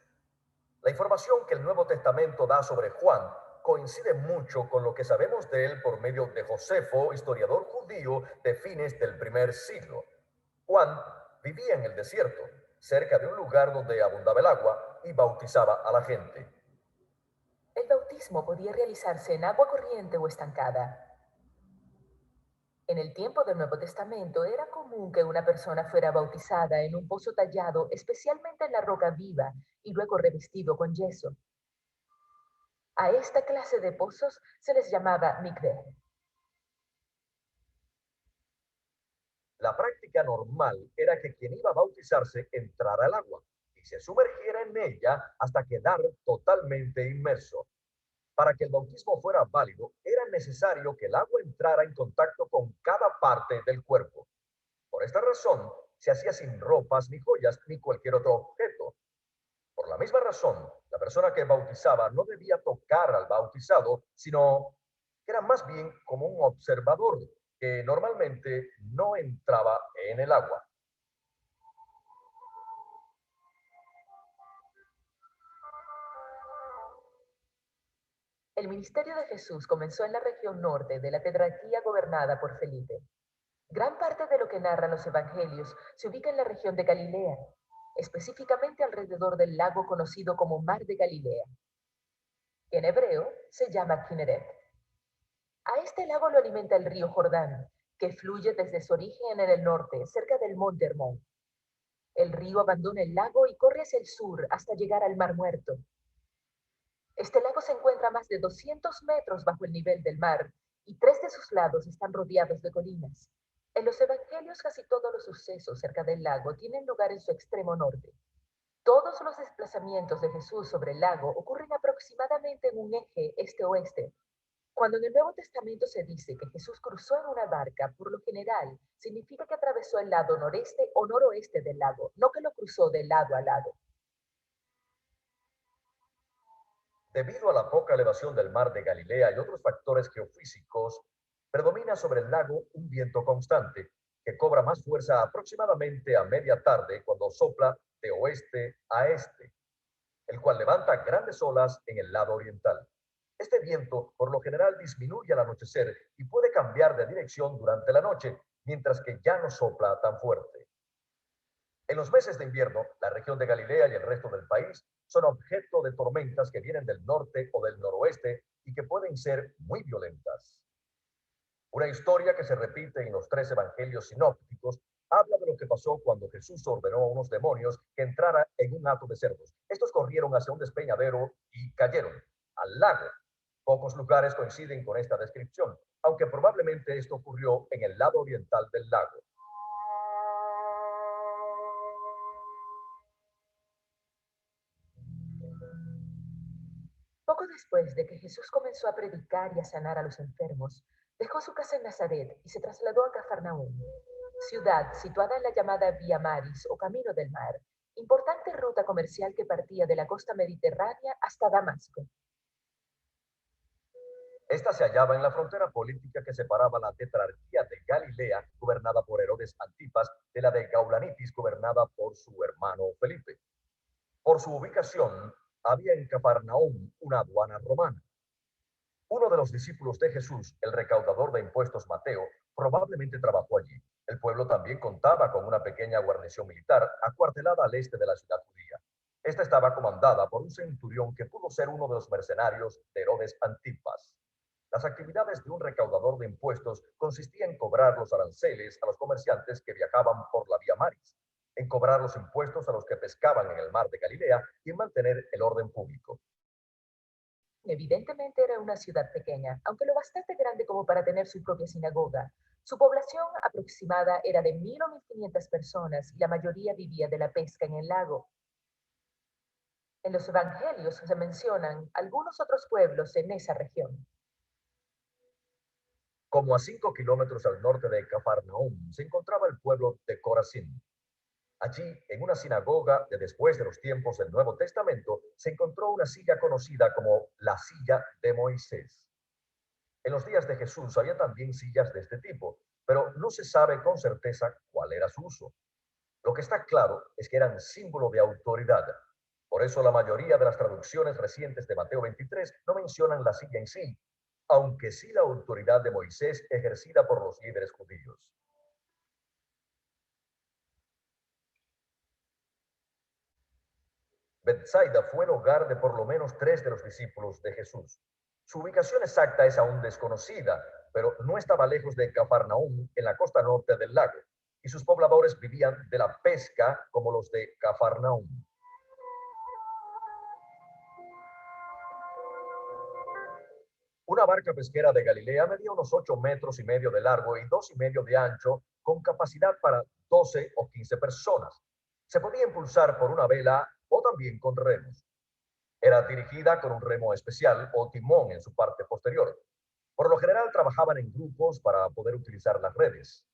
La información que el Nuevo Testamento da sobre Juan coincide mucho con lo que sabemos de él por medio de Josefo, historiador judío de fines del primer siglo. Juan vivía en el desierto, cerca de un lugar donde abundaba el agua, y bautizaba a la gente. El bautismo podía realizarse en agua corriente o estancada. En el tiempo del Nuevo Testamento era común que una persona fuera bautizada en un pozo tallado especialmente en la roca viva y luego revestido con yeso. A esta clase de pozos se les llamaba mikveh. La práctica normal era que quien iba a bautizarse entrara al agua y se sumergiera en ella hasta quedar totalmente inmerso. Para que el bautismo fuera válido, era necesario que el agua entrara en contacto con cada parte del cuerpo. Por esta razón, se hacía sin ropas, ni joyas, ni cualquier otro objeto. Por la misma razón, la persona que bautizaba no debía tocar al bautizado, sino que era más bien como un observador que normalmente no entraba en el agua. El ministerio de Jesús comenzó en la región norte de la tetrarquía gobernada por Felipe. Gran parte de lo que narran los evangelios se ubica en la región de Galilea, específicamente alrededor del lago conocido como Mar de Galilea. En hebreo se llama Kinneret. A este lago lo alimenta el río Jordán, que fluye desde su origen en el norte, cerca del monte Hermón. El río abandona el lago y corre hacia el sur hasta llegar al Mar Muerto. Este lago se encuentra a más de 200 metros bajo el nivel del mar y 3 de sus lados están rodeados de colinas. En los evangelios casi todos los sucesos cerca del lago tienen lugar en su extremo norte. Todos los desplazamientos de Jesús sobre el lago ocurren aproximadamente en un eje este-oeste. Cuando en el Nuevo Testamento se dice que Jesús cruzó en una barca, por lo general significa que atravesó el lado noreste o noroeste del lago, no que lo cruzó de lado a lado. Debido a la poca elevación del mar de Galilea y otros factores geofísicos, predomina sobre el lago un viento constante que cobra más fuerza aproximadamente a media tarde cuando sopla de oeste a este, el cual levanta grandes olas en el lado oriental. Este viento por lo general disminuye al anochecer y puede cambiar de dirección durante la noche, mientras que ya no sopla tan fuerte. En los meses de invierno, la región de Galilea y el resto del país son objeto de tormentas que vienen del norte o del noroeste y que pueden ser muy violentas. Una historia que se repite en los 3 evangelios sinópticos habla de lo que pasó cuando Jesús ordenó a unos demonios que entraran en un hato de cerdos. Estos corrieron hacia un despeñadero y cayeron al lago. Pocos lugares coinciden con esta descripción, aunque probablemente esto ocurrió en el lado oriental del lago. Poco después de que Jesús comenzó a predicar y a sanar a los enfermos, dejó su casa en Nazaret y se trasladó a Cafarnaúm, ciudad situada en la llamada Vía Maris o Camino del Mar, importante ruta comercial que partía de la costa mediterránea hasta Damasco. Esta se hallaba en la frontera política que separaba la tetrarquía de Galilea, gobernada por Herodes Antipas, de la de Gaulanitis, gobernada por su hermano Felipe. Por su ubicación, había en Cafarnaúm una aduana romana. Uno de los discípulos de Jesús, el recaudador de impuestos Mateo, probablemente trabajó allí. El pueblo también contaba con una pequeña guarnición militar acuartelada al este de la ciudad judía. Esta estaba comandada por un centurión que pudo ser uno de los mercenarios de Herodes Antipas. Las actividades de un recaudador de impuestos consistían en cobrar los aranceles a los comerciantes que viajaban por la Vía Maris, en cobrar los impuestos a los que pescaban en el mar de Galilea y en mantener el orden público. Evidentemente era una ciudad pequeña, aunque lo bastante grande como para tener su propia sinagoga. Su población aproximada era de 1.000 o 1.500 personas y la mayoría vivía de la pesca en el lago. En los evangelios se mencionan algunos otros pueblos en esa región. Como a 5 kilómetros al norte de Cafarnaúm se encontraba el pueblo de Corazín. Allí, en una sinagoga de después de los tiempos del Nuevo Testamento, se encontró una silla conocida como la silla de Moisés. En los días de Jesús había también sillas de este tipo, pero no se sabe con certeza cuál era su uso. Lo que está claro es que eran símbolo de autoridad. Por eso la mayoría de las traducciones recientes de Mateo 23 no mencionan la silla en sí, aunque sí la autoridad de Moisés ejercida por los líderes judíos. Bethsaida fue el hogar de por lo menos 3 de los discípulos de Jesús. Su ubicación exacta es aún desconocida, pero no estaba lejos de Cafarnaúm, en la costa norte del lago, y sus pobladores vivían de la pesca como los de Cafarnaúm. Una barca pesquera de Galilea medía unos 8,5 metros de largo y 2,5 de ancho, con capacidad para 12 o 15 personas. Se podía impulsar por una vela o también con remos. Era dirigida con un remo especial o timón en su parte posterior. Por lo general trabajaban en grupos para poder utilizar las redes.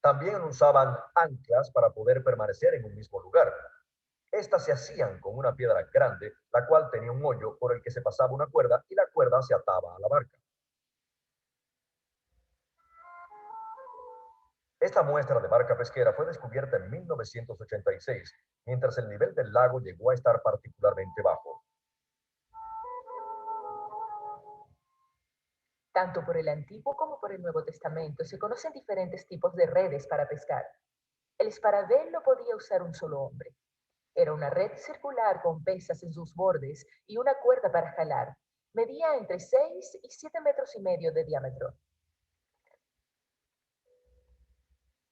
También usaban anclas para poder permanecer en un mismo lugar. Estas se hacían con una piedra grande, la cual tenía un hoyo por el que se pasaba una cuerda y la cuerda se ataba a la barca. Esta muestra de barca pesquera fue descubierta en 1986, mientras el nivel del lago llegó a estar particularmente bajo. Tanto por el Antiguo como por el Nuevo Testamento se conocen diferentes tipos de redes para pescar. El esparabel lo podía usar un solo hombre. Era una red circular con pesas en sus bordes y una cuerda para jalar. Medía entre 6 y 7,5 metros de diámetro.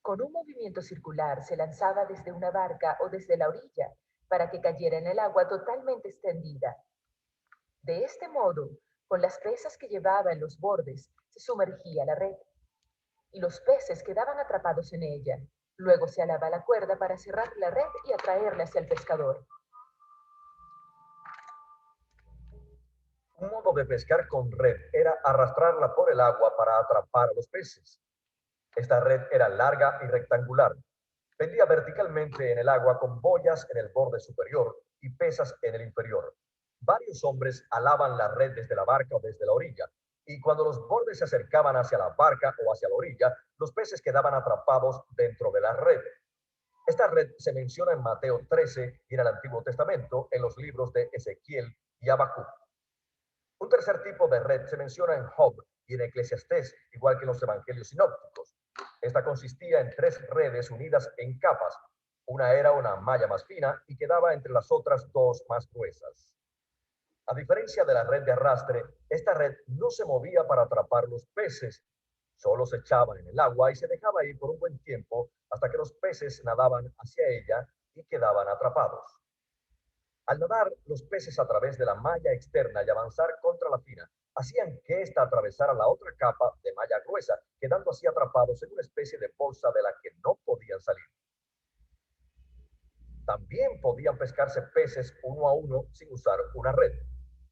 Con un movimiento circular se lanzaba desde una barca o desde la orilla para que cayera en el agua totalmente extendida. De este modo, con las pesas que llevaba en los bordes, se sumergía la red y los peces quedaban atrapados en ella. Luego se alaba la cuerda para cerrar la red y atraerla hacia el pescador. Un modo de pescar con red era arrastrarla por el agua para atrapar a los peces. Esta red era larga y rectangular. Pendía verticalmente en el agua con boyas en el borde superior y pesas en el inferior. Varios hombres alaban la red desde la barca o desde la orilla, y cuando los bordes se acercaban hacia la barca o hacia la orilla, los peces quedaban atrapados dentro de la red. Esta red se menciona en Mateo 13 y en el Antiguo Testamento, en los libros de Ezequiel y Habacuc. Un tercer tipo de red se menciona en Job y en Eclesiastés, igual que en los evangelios sinópticos. Esta consistía en 3 redes unidas en capas. Una era una malla más fina y quedaba entre las otras 2 más gruesas. A diferencia de la red de arrastre, esta red no se movía para atrapar los peces, solo se echaban en el agua y se dejaba ir por un buen tiempo hasta que los peces nadaban hacia ella y quedaban atrapados. Al nadar los peces a través de la malla externa y avanzar contra la fina, hacían que ésta atravesara la otra capa de malla gruesa, quedando así atrapados en una especie de bolsa de la que no podían salir. También podían pescarse peces uno a uno sin usar una red.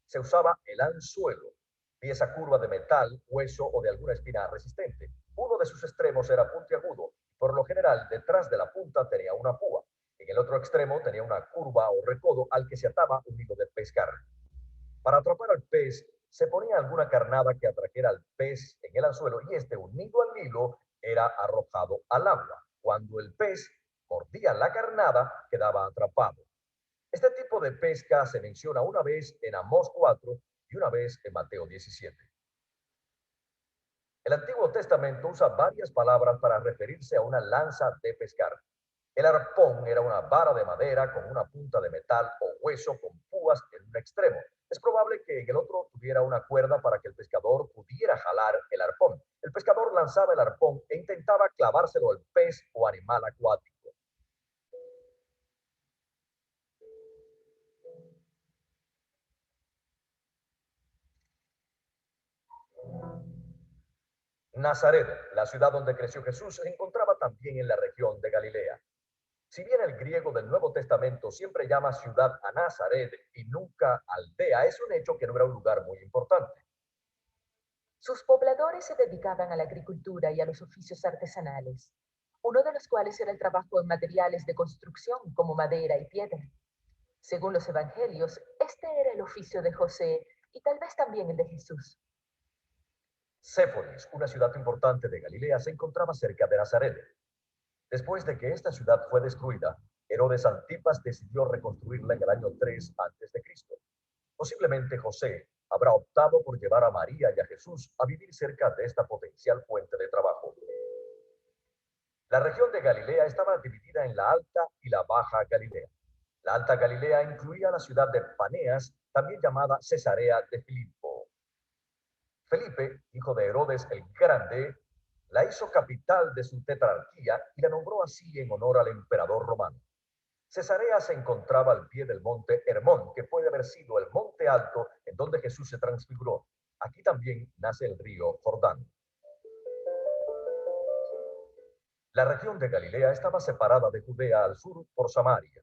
Se usaba el anzuelo, pieza curva de metal, hueso o de alguna espina resistente. Uno de sus extremos era puntiagudo. Por lo general, detrás de la punta tenía una púa. En el otro extremo tenía una curva o recodo al que se ataba un hilo de pescar. Para atrapar al pez, se ponía alguna carnada que atrajera al pez en el anzuelo y este, unido al hilo, era arrojado al agua. Cuando el pez mordía la carnada, quedaba atrapado. Este tipo de pesca se menciona una vez en Amós 4 y una vez en Mateo 17. El Antiguo Testamento usa varias palabras para referirse a una lanza de pescar. El arpón era una vara de madera con una punta de metal o hueso con púas en un extremo. Es probable que en el otro tuviera una cuerda para que el pescador pudiera jalar el arpón. El pescador lanzaba el arpón e intentaba clavárselo al pez o animal acuático. Nazaret, la ciudad donde creció Jesús, se encontraba también en la región de Galilea. Si bien el griego del Nuevo Testamento siempre llama ciudad a Nazaret y nunca aldea, es un hecho que no era un lugar muy importante. Sus pobladores se dedicaban a la agricultura y a los oficios artesanales. uno de los cuales era el trabajo en materiales de construcción como madera y piedra. Según los evangelios, este era el oficio de José y tal vez también el de Jesús. Séforis, una ciudad importante de Galilea, se encontraba cerca de Nazaret. Después de que esta ciudad fue destruida, Herodes Antipas decidió reconstruirla en el año 3 a.C. Posiblemente José habrá optado por llevar a María y a Jesús a vivir cerca de esta potencial fuente de trabajo. La región de Galilea estaba dividida en la Alta y la Baja Galilea. La Alta Galilea incluía la ciudad de Paneas, también llamada Cesarea de Filipo. Felipe, hijo de Herodes el Grande, la hizo capital de su tetrarquía y la nombró así en honor al emperador romano. Cesarea se encontraba al pie del monte Hermón, que puede haber sido el monte alto en donde Jesús se transfiguró. Aquí también nace el río Jordán. La región de Galilea estaba separada de Judea al sur por Samaria.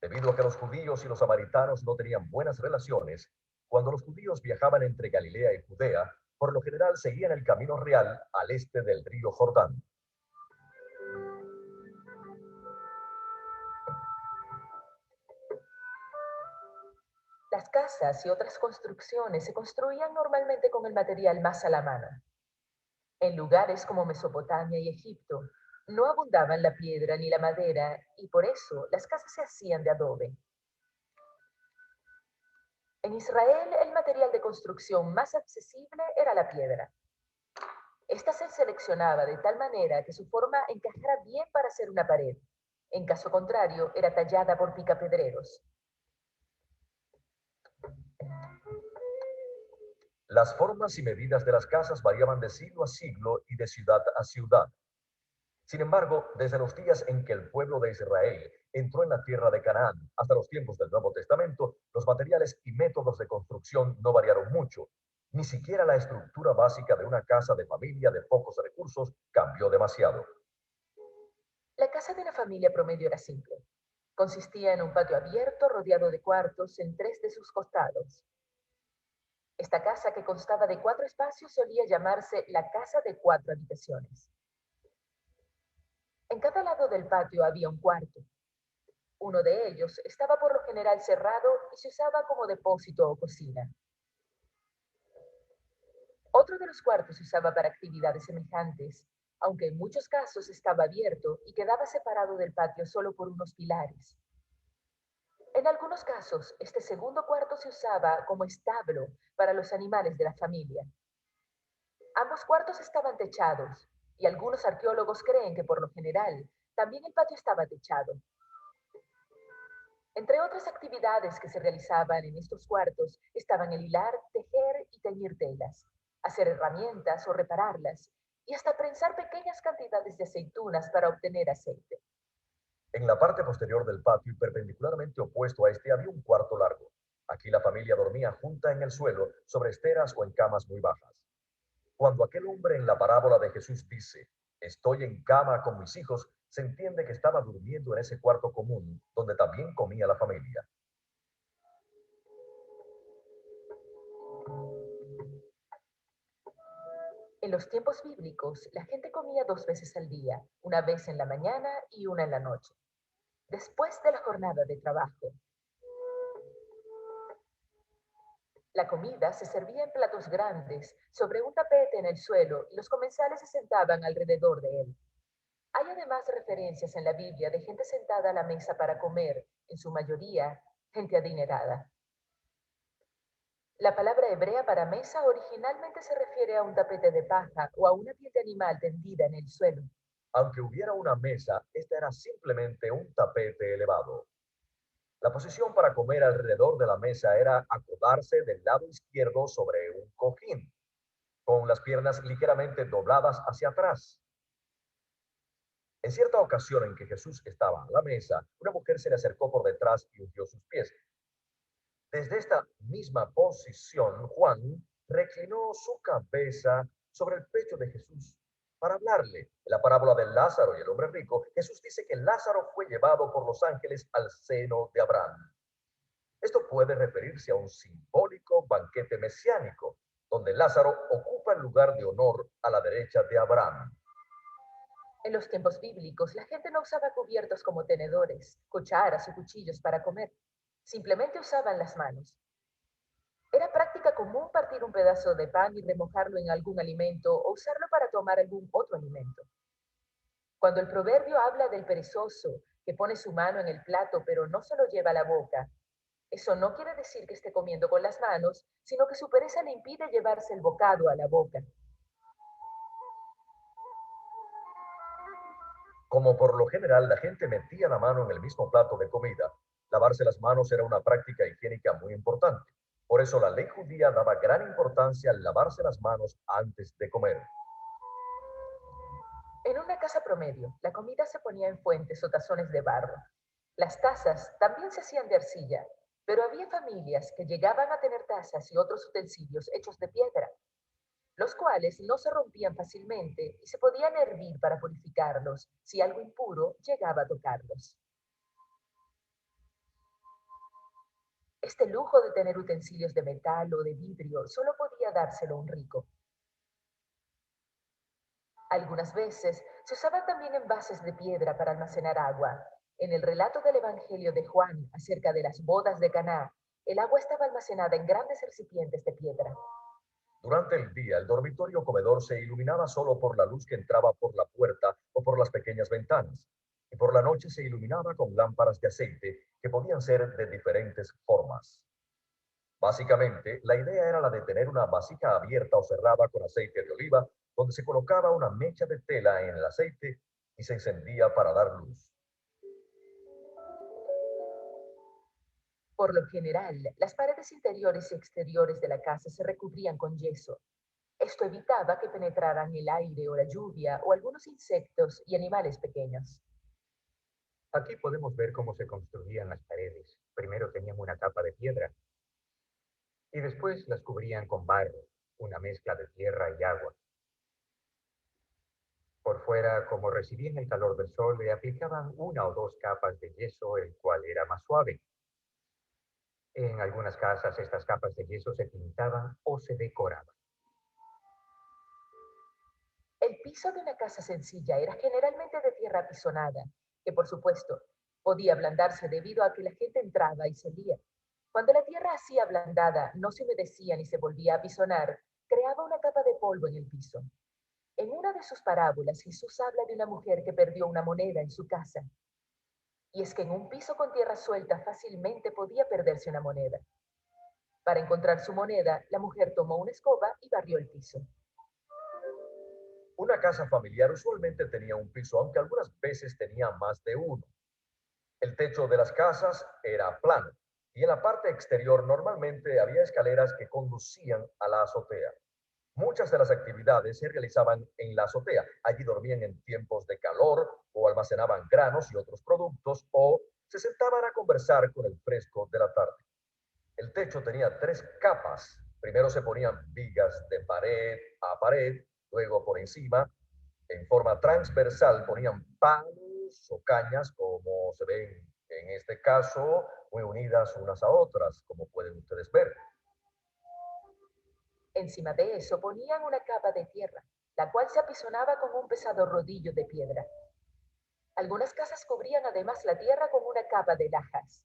Debido a que los judíos y los samaritanos no tenían buenas relaciones, cuando los judíos viajaban entre Galilea y Judea, por lo general seguían el camino real al este del río Jordán. Las casas y otras construcciones se construían normalmente con el material más a la mano. En lugares como Mesopotamia y Egipto, no abundaban la piedra ni la madera y por eso las casas se hacían de adobe. En Israel, el material de construcción más accesible era la piedra. Esta se seleccionaba de tal manera que su forma encajara bien para hacer una pared. En caso contrario, era tallada por picapedreros. Las formas y medidas de las casas variaban de siglo a siglo y de ciudad a ciudad. Sin embargo, desde los días en que el pueblo de Israel entró en la tierra de Canaán hasta los tiempos del Nuevo Testamento, los materiales y métodos de construcción no variaron mucho. Ni siquiera la estructura básica de una casa de familia de pocos recursos cambió demasiado. La casa de la familia promedio era simple. Consistía en un patio abierto rodeado de cuartos en 3 de sus costados. Esta casa, que constaba de 4 espacios, solía llamarse la casa de 4 habitaciones. En cada lado del patio había un cuarto. Uno de ellos estaba por lo general cerrado y se usaba como depósito o cocina. Otro de los cuartos se usaba para actividades semejantes, aunque en muchos casos estaba abierto y quedaba separado del patio solo por unos pilares. En algunos casos, este segundo cuarto se usaba como establo para los animales de la familia. Ambos cuartos estaban techados, y algunos arqueólogos creen que por lo general también el patio estaba techado. Entre otras actividades que se realizaban en estos cuartos estaban el hilar, tejer y teñir telas, hacer herramientas o repararlas, y hasta prensar pequeñas cantidades de aceitunas para obtener aceite. En la parte posterior del patio y perpendicularmente opuesto a este había un cuarto largo. Aquí la familia dormía junta en el suelo, sobre esteras o en camas muy bajas. Cuando aquel hombre en la parábola de Jesús dice, estoy en cama con mis hijos, se entiende que estaba durmiendo en ese cuarto común, donde también comía la familia. En los tiempos bíblicos, la gente comía 2 veces al día, una vez en la mañana y una en la noche, después de la jornada de trabajo. La comida se servía en platos grandes, sobre un tapete en el suelo, y los comensales se sentaban alrededor de él. Hay además referencias en la Biblia de gente sentada a la mesa para comer, en su mayoría, gente adinerada. La palabra hebrea para mesa originalmente se refiere a un tapete de paja o a una piel de animal tendida en el suelo. Aunque hubiera una mesa, esta era simplemente un tapete elevado. La posición para comer alrededor de la mesa era acodarse del lado izquierdo sobre un cojín, con las piernas ligeramente dobladas hacia atrás. En cierta ocasión en que Jesús estaba a la mesa, una mujer se le acercó por detrás y ungió sus pies. Desde esta misma posición, Juan reclinó su cabeza sobre el pecho de Jesús para hablarle. En la parábola de Lázaro y el hombre rico, Jesús dice que Lázaro fue llevado por los ángeles al seno de Abraham. Esto puede referirse a un simbólico banquete mesiánico, donde Lázaro ocupa el lugar de honor a la derecha de Abraham. En los tiempos bíblicos, la gente no usaba cubiertos como tenedores, cucharas o cuchillos para comer. Simplemente usaban las manos. Era práctica común partir un pedazo de pan y remojarlo en algún alimento o usarlo para tomar algún otro alimento. Cuando el proverbio habla del perezoso que pone su mano en el plato pero no se lo lleva a la boca, eso no quiere decir que esté comiendo con las manos, sino que su pereza le impide llevarse el bocado a la boca. Como por lo general la gente metía la mano en el mismo plato de comida, lavarse las manos era una práctica higiénica muy importante. Por eso la ley judía daba gran importancia al lavarse las manos antes de comer. En una casa promedio, la comida se ponía en fuentes o tazones de barro. Las tazas también se hacían de arcilla, pero había familias que llegaban a tener tazas y otros utensilios hechos de piedra, los cuales no se rompían fácilmente y se podían hervir para purificarlos si algo impuro llegaba a tocarlos. Este lujo de tener utensilios de metal o de vidrio solo podía dárselo un rico. Algunas veces se usaban también envases de piedra para almacenar agua. En el relato del Evangelio de Juan acerca de las bodas de Caná, el agua estaba almacenada en grandes recipientes de piedra. Durante el día, el dormitorio comedor se iluminaba solo por la luz que entraba por la puerta o por las pequeñas ventanas, y por la noche se iluminaba con lámparas de aceite que podían ser de diferentes formas. Básicamente, la idea era la de tener una vasija abierta o cerrada con aceite de oliva, donde se colocaba una mecha de tela en el aceite y se encendía para dar luz. Por lo general, las paredes interiores y exteriores de la casa se recubrían con yeso. Esto evitaba que penetraran el aire o la lluvia o algunos insectos y animales pequeños. Aquí podemos ver cómo se construían las paredes. Primero tenían una capa de piedra y después las cubrían con barro, una mezcla de tierra y agua. Por fuera, como recibían el calor del sol, le aplicaban una o dos capas de yeso, el cual era más suave. En algunas casas estas capas de yeso se pintaban o se decoraban. El piso de una casa sencilla era generalmente de tierra apisonada, que por supuesto podía ablandarse debido a que la gente entraba y salía. Cuando la tierra así ablandada no se humedecía ni se volvía a apisonar, creaba una capa de polvo en el piso. En una de sus parábolas, Jesús habla de una mujer que perdió una moneda en su casa. Y es que en un piso con tierra suelta fácilmente podía perderse una moneda. Para encontrar su moneda, la mujer tomó una escoba y barrió el piso. Una casa familiar usualmente tenía un piso, aunque algunas veces tenía más de uno. El techo de las casas era plano y en la parte exterior normalmente había escaleras que conducían a la azotea. Muchas de las actividades se realizaban en la azotea. Allí dormían en tiempos de calor o almacenaban granos y otros productos o se sentaban a conversar con el fresco de la tarde. El techo tenía 3 capas. Primero se ponían vigas de pared a pared, luego por encima, en forma transversal, ponían palos o cañas, como se ven en este caso, muy unidas unas a otras, como pueden ustedes ver. Encima de eso ponían una capa de tierra, la cual se apisonaba con un pesado rodillo de piedra. Algunas casas cubrían además la tierra con una capa de lajas.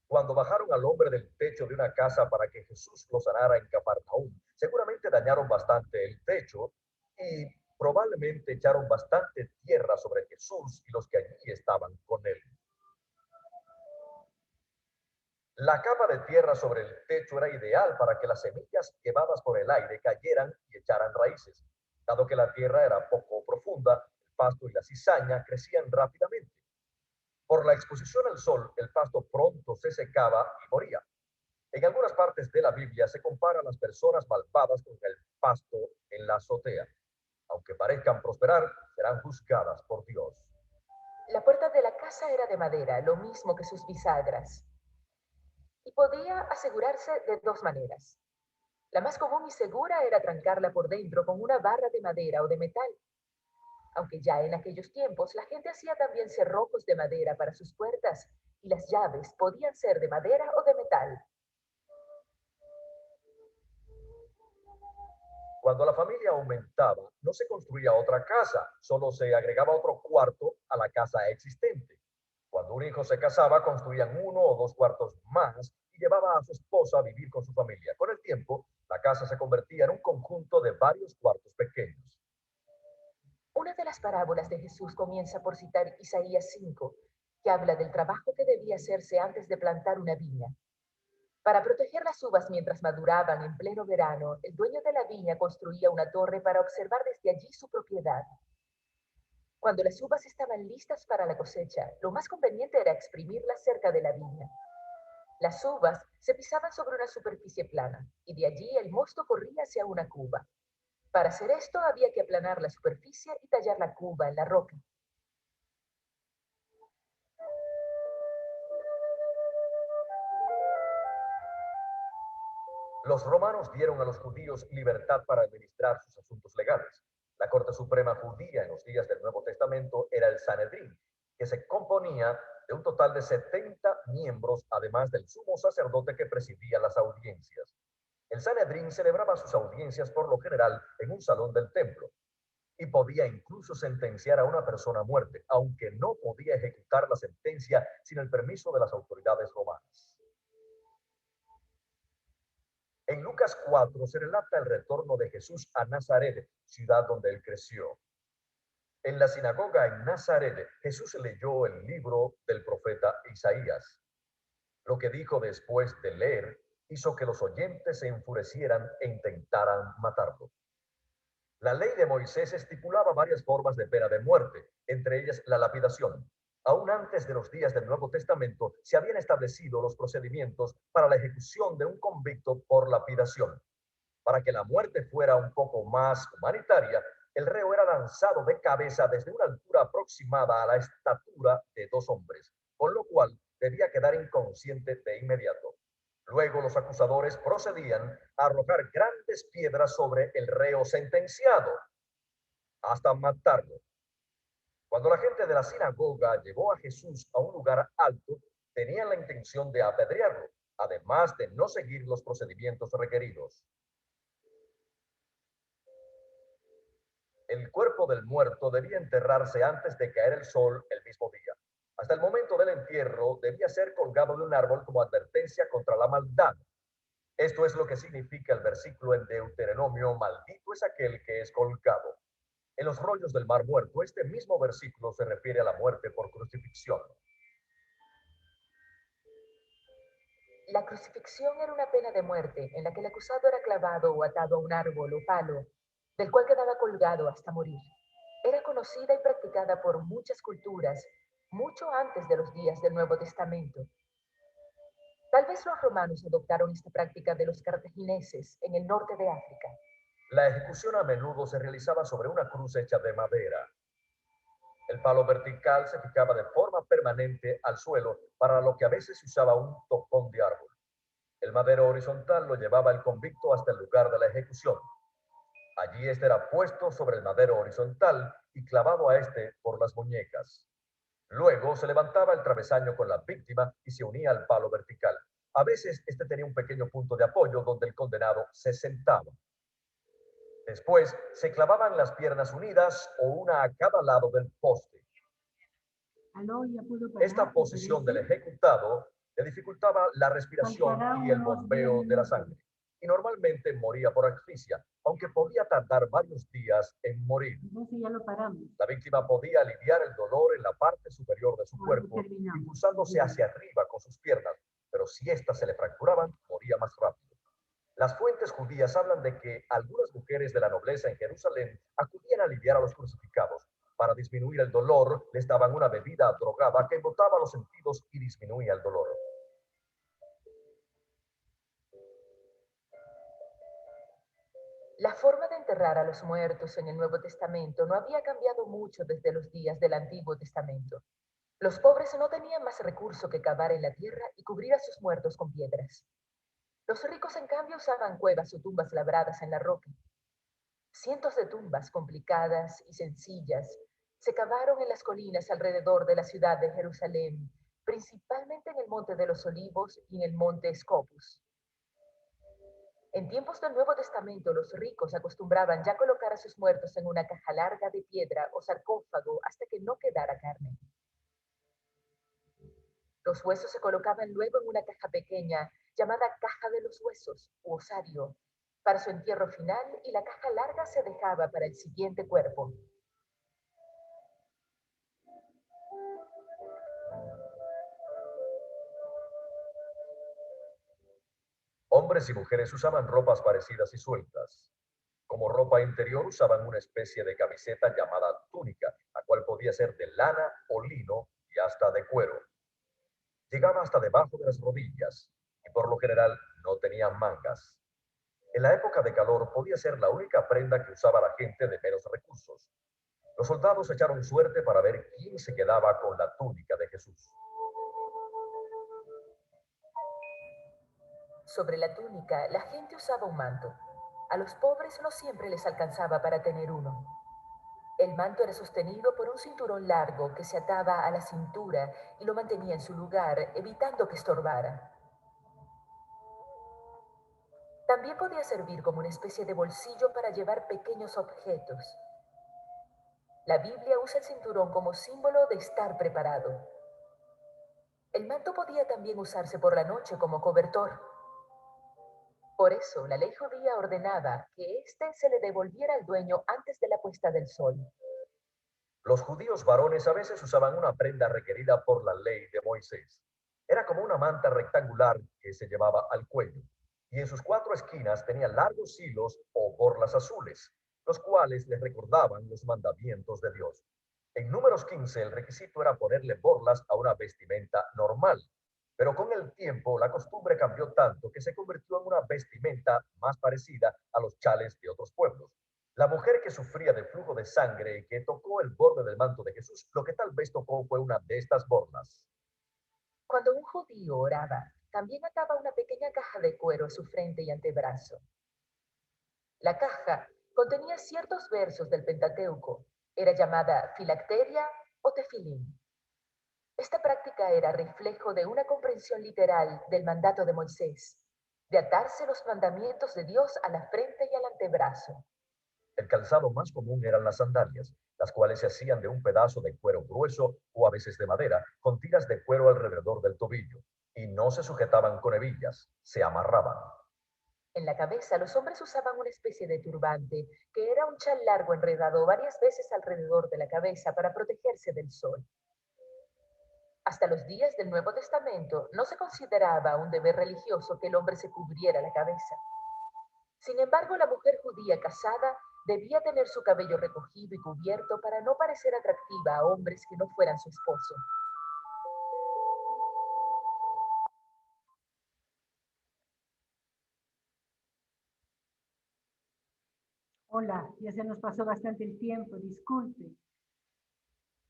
Cuando bajaron al hombre del techo de una casa para que Jesús lo sanara en Cafarnaúm, seguramente dañaron bastante el techo y probablemente echaron bastante tierra sobre Jesús y los que allí estaban con él. La capa de tierra sobre el techo era ideal para que las semillas llevadas por el aire cayeran y echaran raíces. Dado que la tierra era poco profunda, el pasto y la cizaña crecían rápidamente. Por la exposición al sol, el pasto pronto se secaba y moría. En algunas partes de la Biblia se compara a las personas malvadas con el pasto en la azotea. Aunque parezcan prosperar, serán juzgadas por Dios. La puerta de la casa era de madera, lo mismo que sus bisagras. Y podía asegurarse de dos maneras. La más común y segura era trancarla por dentro con una barra de madera o de metal. Aunque ya en aquellos tiempos la gente hacía también cerrojos de madera para sus puertas y las llaves podían ser de madera o de metal. Cuando la familia aumentaba, no se construía otra casa, solo se agregaba otro cuarto a la casa existente. Cuando un hijo se casaba, construían 1 o 2 cuartos más y llevaba a su esposa a vivir con su familia. Con el tiempo, la casa se convertía en un conjunto de varios cuartos pequeños. Una de las parábolas de Jesús comienza por citar Isaías 5, que habla del trabajo que debía hacerse antes de plantar una viña. Para proteger las uvas mientras maduraban en pleno verano, el dueño de la viña construía una torre para observar desde allí su propiedad. Cuando las uvas estaban listas para la cosecha, lo más conveniente era exprimirlas cerca de la viña. Las uvas se pisaban sobre una superficie plana, y de allí el mosto corría hacia una cuba. Para hacer esto había que aplanar la superficie y tallar la cuba en la roca. Los romanos dieron a los judíos libertad para administrar sus asuntos legales. La Corte Suprema judía en los días del Nuevo Testamento era el Sanedrín, que se componía de un total de 70 miembros, además del sumo sacerdote que presidía las audiencias. El Sanedrín celebraba sus audiencias por lo general en un salón del templo y podía incluso sentenciar a una persona a muerte, aunque no podía ejecutar la sentencia sin el permiso de las autoridades romanas. En Lucas 4 se relata el retorno de Jesús a Nazaret, ciudad donde él creció. En la sinagoga en Nazaret, Jesús leyó el libro del profeta Isaías. Lo que dijo después de leer hizo que los oyentes se enfurecieran e intentaran matarlo. La ley de Moisés estipulaba varias formas de pena de muerte, entre ellas la lapidación. Aún antes de los días del Nuevo Testamento se habían establecido los procedimientos para la ejecución de un convicto por lapidación. Para que la muerte fuera un poco más humanitaria, el reo era lanzado de cabeza desde una altura aproximada a la estatura de 2 hombres, con lo cual debía quedar inconsciente de inmediato. Luego los acusadores procedían a arrojar grandes piedras sobre el reo sentenciado, hasta matarlo. Cuando la gente de la sinagoga llevó a Jesús a un lugar alto, tenían la intención de apedrearlo, además de no seguir los procedimientos requeridos. El cuerpo del muerto debía enterrarse antes de caer el sol el mismo día. Hasta el momento del entierro debía ser colgado de un árbol como advertencia contra la maldad. Esto es lo que significa el versículo en Deuteronomio: maldito es aquel que es colgado. En los rollos del Mar Muerto, este mismo versículo se refiere a la muerte por crucifixión. La crucifixión era una pena de muerte en la que el acusado era clavado o atado a un árbol o palo, del cual quedaba colgado hasta morir. Era conocida y practicada por muchas culturas, mucho antes de los días del Nuevo Testamento. Tal vez los romanos adoptaron esta práctica de los cartagineses en el norte de África. La ejecución a menudo se realizaba sobre una cruz hecha de madera. El palo vertical se fijaba de forma permanente al suelo, para lo que a veces se usaba un tocón de árbol. El madero horizontal lo llevaba el convicto hasta el lugar de la ejecución. Allí este era puesto sobre el madero horizontal y clavado a este por las muñecas. Luego se levantaba el travesaño con la víctima y se unía al palo vertical. A veces este tenía un pequeño punto de apoyo donde el condenado se sentaba. Después se clavaban las piernas unidas o una a cada lado del poste. Esta posición del ejecutado le dificultaba la respiración y el bombeo de la sangre, y normalmente moría por asfixia, aunque podía tardar varios días en morir. La víctima podía aliviar el dolor en la parte superior de su cuerpo, impulsándose hacia arriba con sus piernas, pero si éstas se le fracturaban, moría más rápido. Las fuentes judías hablan de que algunas mujeres de la nobleza en Jerusalén acudían a aliviar a los crucificados. Para disminuir el dolor, les daban una bebida drogada que embotaba los sentidos y disminuía el dolor. La forma de enterrar a los muertos en el Nuevo Testamento no había cambiado mucho desde los días del Antiguo Testamento. Los pobres no tenían más recurso que cavar en la tierra y cubrir a sus muertos con piedras. Los ricos, en cambio, usaban cuevas o tumbas labradas en la roca. Cientos de tumbas complicadas y sencillas se cavaron en las colinas alrededor de la ciudad de Jerusalén, principalmente en el Monte de los Olivos y en el Monte Scopus. En tiempos del Nuevo Testamento, los ricos acostumbraban ya colocar a sus muertos en una caja larga de piedra o sarcófago hasta que no quedara carne. Los huesos se colocaban luego en una caja pequeña llamada caja de los huesos u osario para su entierro final, y la caja larga se dejaba para el siguiente cuerpo. Hombres y mujeres usaban ropas parecidas y sueltas. Como ropa interior usaban una especie de camiseta llamada túnica, la cual podía ser de lana o lino y hasta de cuero. Llegaba hasta debajo de las rodillas y por lo general no tenían mangas. En la época de calor podía ser la única prenda que usaba la gente de menos recursos. Los soldados echaron suerte para ver quién se quedaba con la túnica de Jesús. Sobre la túnica, la gente usaba un manto. A los pobres no siempre les alcanzaba para tener uno. El manto era sostenido por un cinturón largo que se ataba a la cintura y lo mantenía en su lugar, evitando que estorbara. También podía servir como una especie de bolsillo para llevar pequeños objetos. La Biblia usa el cinturón como símbolo de estar preparado. El manto podía también usarse por la noche como cobertor. Por eso, la ley judía ordenaba que éste se le devolviera al dueño antes de la puesta del sol. Los judíos varones a veces usaban una prenda requerida por la ley de Moisés. Era como una manta rectangular que se llevaba al cuello, y en sus 4 esquinas tenía largos hilos o borlas azules, los cuales les recordaban los mandamientos de Dios. En Números 15 el requisito era ponerle borlas a una vestimenta normal, pero con el tiempo la costumbre cambió tanto que se convirtió en una vestimenta más parecida a los chales de otros pueblos. La mujer que sufría de flujo de sangre y que tocó el borde del manto de Jesús, lo que tal vez tocó fue una de estas borlas. Cuando un judío oraba, también ataba una pequeña caja de cuero a su frente y antebrazo. La caja contenía ciertos versos del Pentateuco. Era llamada filacteria o tefilín. Esta práctica era reflejo de una comprensión literal del mandato de Moisés, de atarse los mandamientos de Dios a la frente y al antebrazo. El calzado más común eran las sandalias, las cuales se hacían de un pedazo de cuero grueso o a veces de madera, con tiras de cuero alrededor del tobillo, y no se sujetaban con hebillas, se amarraban. En la cabeza los hombres usaban una especie de turbante, que era un chal largo enredado varias veces alrededor de la cabeza para protegerse del sol. Hasta los días del Nuevo Testamento no se consideraba un deber religioso que el hombre se cubriera la cabeza. Sin embargo, la mujer judía casada debía tener su cabello recogido y cubierto para no parecer atractiva a hombres que no fueran su esposo. Hola, ya se nos pasó bastante el tiempo, disculpe.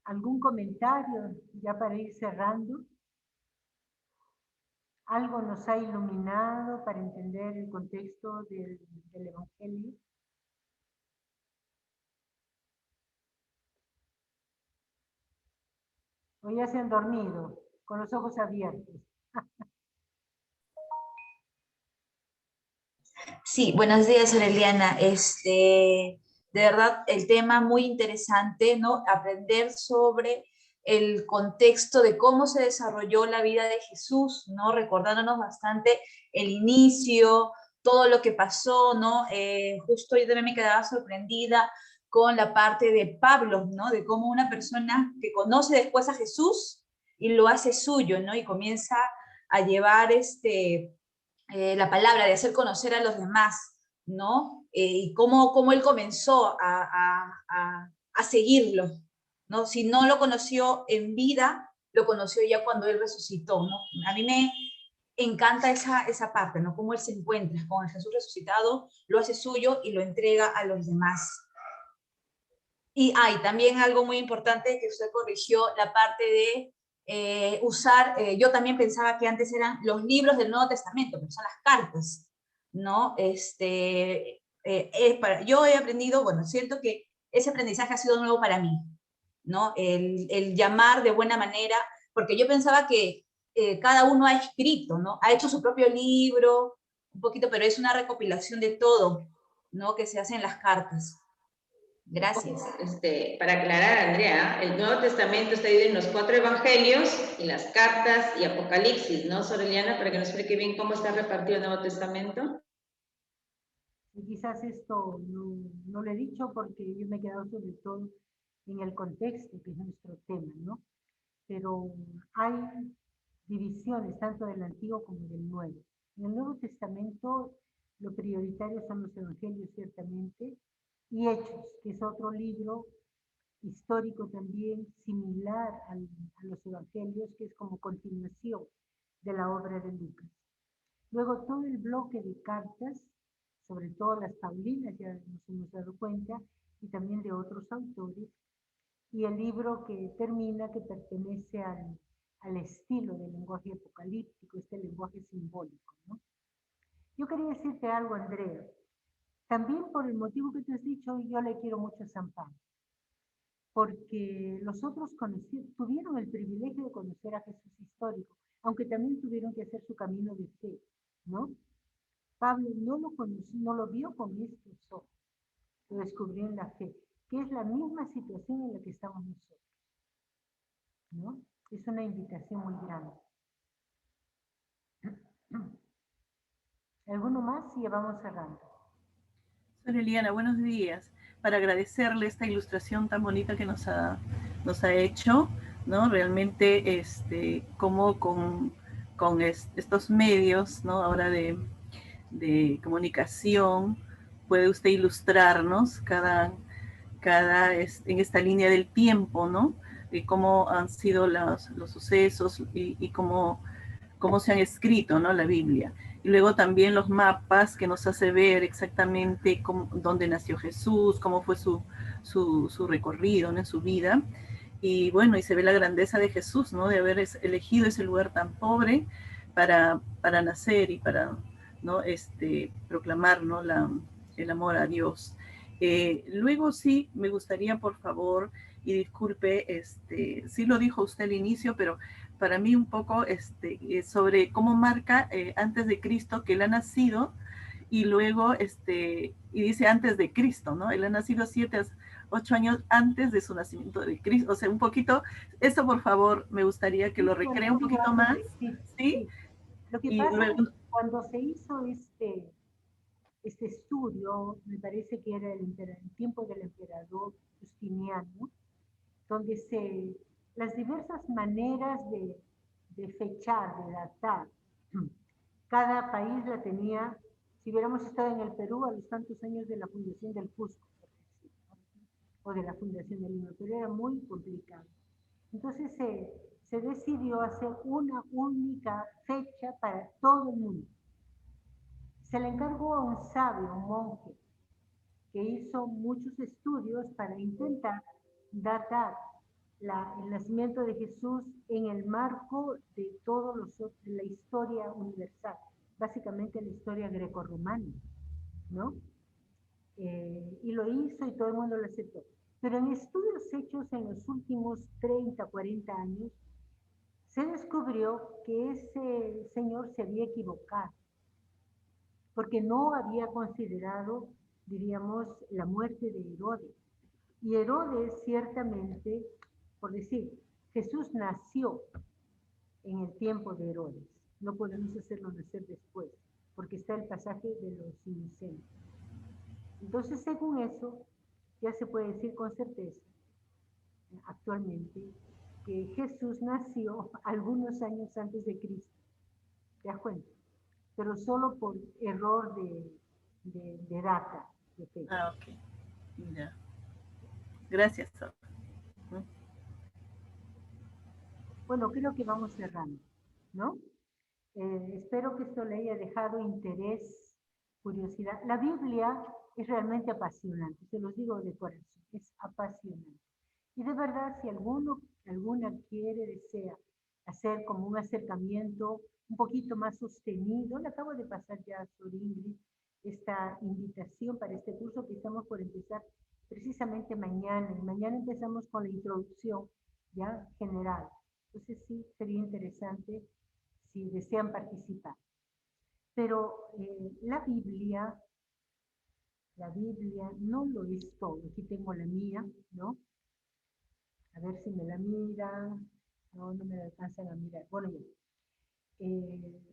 ¿Algún comentario ya para ir cerrando? ¿Algo nos ha iluminado para entender el contexto del Evangelio? ¿O ya se han dormido con los ojos abiertos? Sí, buenos días, Aureliana. De verdad, el tema muy interesante, ¿no? Aprender sobre el contexto de cómo se desarrolló la vida de Jesús, ¿no? Recordándonos bastante el inicio, todo lo que pasó, ¿no? Justo yo también me quedaba sorprendida con la parte de Pablo, ¿no? De cómo una persona que conoce después a Jesús y lo hace suyo, ¿no? Y comienza a llevar la palabra, de hacer conocer a los demás, ¿no? Y cómo él comenzó a seguirlo, ¿no? Si no lo conoció en vida, lo conoció ya cuando él resucitó, ¿no? A mí me encanta esa parte, ¿no? Cómo él se encuentra con el Jesús resucitado, lo hace suyo y lo entrega a los demás. Y hay también algo muy importante que usted corrigió, la parte de usar, yo también pensaba que antes eran los libros del Nuevo Testamento, pero son las cartas, ¿no? Yo he aprendido, bueno, siento que ese aprendizaje ha sido nuevo para mí, ¿no? El llamar de buena manera, porque yo pensaba que cada uno ha escrito, ¿no? Ha hecho su propio libro, un poquito, pero es una recopilación de todo, ¿no? Que se hace en las cartas. Gracias. Para aclarar, Andrea, el Nuevo Testamento está dividido en los 4 evangelios y las cartas y Apocalipsis, ¿no, Sor Eliana? Para que nos explique bien cómo está repartido el Nuevo Testamento. Y quizás esto no lo he dicho porque yo me he quedado sobre todo en el contexto, que es nuestro tema, ¿no? Pero hay divisiones tanto del Antiguo como del Nuevo. En el Nuevo Testamento lo prioritario son los evangelios, ciertamente, y Hechos, que es otro libro histórico también similar a los evangelios, que es como continuación de la obra de Lucas. Luego todo el bloque de cartas, sobre todo las Paulinas, ya nos hemos dado cuenta, y también de otros autores, y el libro que termina, que pertenece al estilo del lenguaje apocalíptico, este lenguaje simbólico, ¿no? Yo quería decirte algo, Andrea. También por el motivo que tú has dicho, yo le quiero mucho a San Pablo, porque los otros tuvieron el privilegio de conocer a Jesús histórico, aunque también tuvieron que hacer su camino de fe, ¿no? Pablo no lo conoció, no lo vio con estos ojos, lo descubrió en la fe, que es la misma situación en la que estamos nosotros, ¿no? Es una invitación muy grande. ¿Alguno más? Y ya vamos cerrando. Sor Eliana, buenos días. Para agradecerle esta ilustración tan bonita que nos ha hecho, ¿no? Realmente, como con estos medios, ¿no? Ahora de comunicación, puede usted ilustrarnos en esta línea del tiempo, ¿no? De cómo han sido los sucesos y cómo se han escrito, ¿no? La Biblia. Y luego también los mapas que nos hace ver exactamente dónde nació Jesús, cómo fue su recorrido, ¿no? En su vida. Y bueno, y se ve la grandeza de Jesús, ¿no? De haber elegido ese lugar tan pobre para nacer y para, ¿no? Proclamar, ¿no? El amor a Dios. Luego sí, me gustaría, por favor, y disculpe, sí lo dijo usted al inicio, pero para mí un poco sobre cómo marca antes de Cristo que él ha nacido, y luego, y dice antes de Cristo, ¿no? Él ha nacido 7 a 8 años antes de su nacimiento de Cristo. O sea, un poquito, eso por favor, me gustaría que lo recree un poquito más, ¿sí? Lo que pasa es que cuando se hizo este estudio, me parece que era el tiempo del emperador Justiniano, donde las diversas maneras de fechar, de datar, cada país la tenía, si hubiéramos estado en el Perú a los tantos años de la fundación del Cusco, o de la fundación del Lima, pero era muy complicado. Entonces se decidió hacer una única fecha para todo el mundo. Se le encargó a un sabio, un monje, que hizo muchos estudios para intentar datar el nacimiento de Jesús en el marco de de la historia universal, básicamente la historia grecorromana, ¿no? Y lo hizo y todo el mundo lo aceptó. Pero en estudios hechos en los últimos 30, 40 años, se descubrió que ese señor se había equivocado, porque no había considerado, diríamos, la muerte de Herodes. Y Herodes, ciertamente, por decir, Jesús nació en el tiempo de Herodes. No podemos hacerlo nacer después, porque está el pasaje de los inocentes. Entonces, según eso, ya se puede decir con certeza, actualmente, que Jesús nació algunos años antes de Cristo. ¿Te das cuenta? Pero solo por error de data, de fecha. Ah, ok. Ya. Gracias. Bueno, creo que vamos cerrando, ¿no? Espero que esto le haya dejado interés, curiosidad. La Biblia es realmente apasionante, se los digo de corazón, es apasionante. Y de verdad, si alguna desea hacer como un acercamiento un poquito más sostenido, le acabo de pasar ya a Sor Ingrid esta invitación para este curso que estamos por empezar precisamente mañana. Y mañana empezamos con la introducción ya general. Entonces sí, sería interesante si desean participar. Pero la Biblia no lo es todo. Aquí tengo la mía, ¿no? A ver si me la miran. No, no me la alcanzan a mirar. Bueno, ya.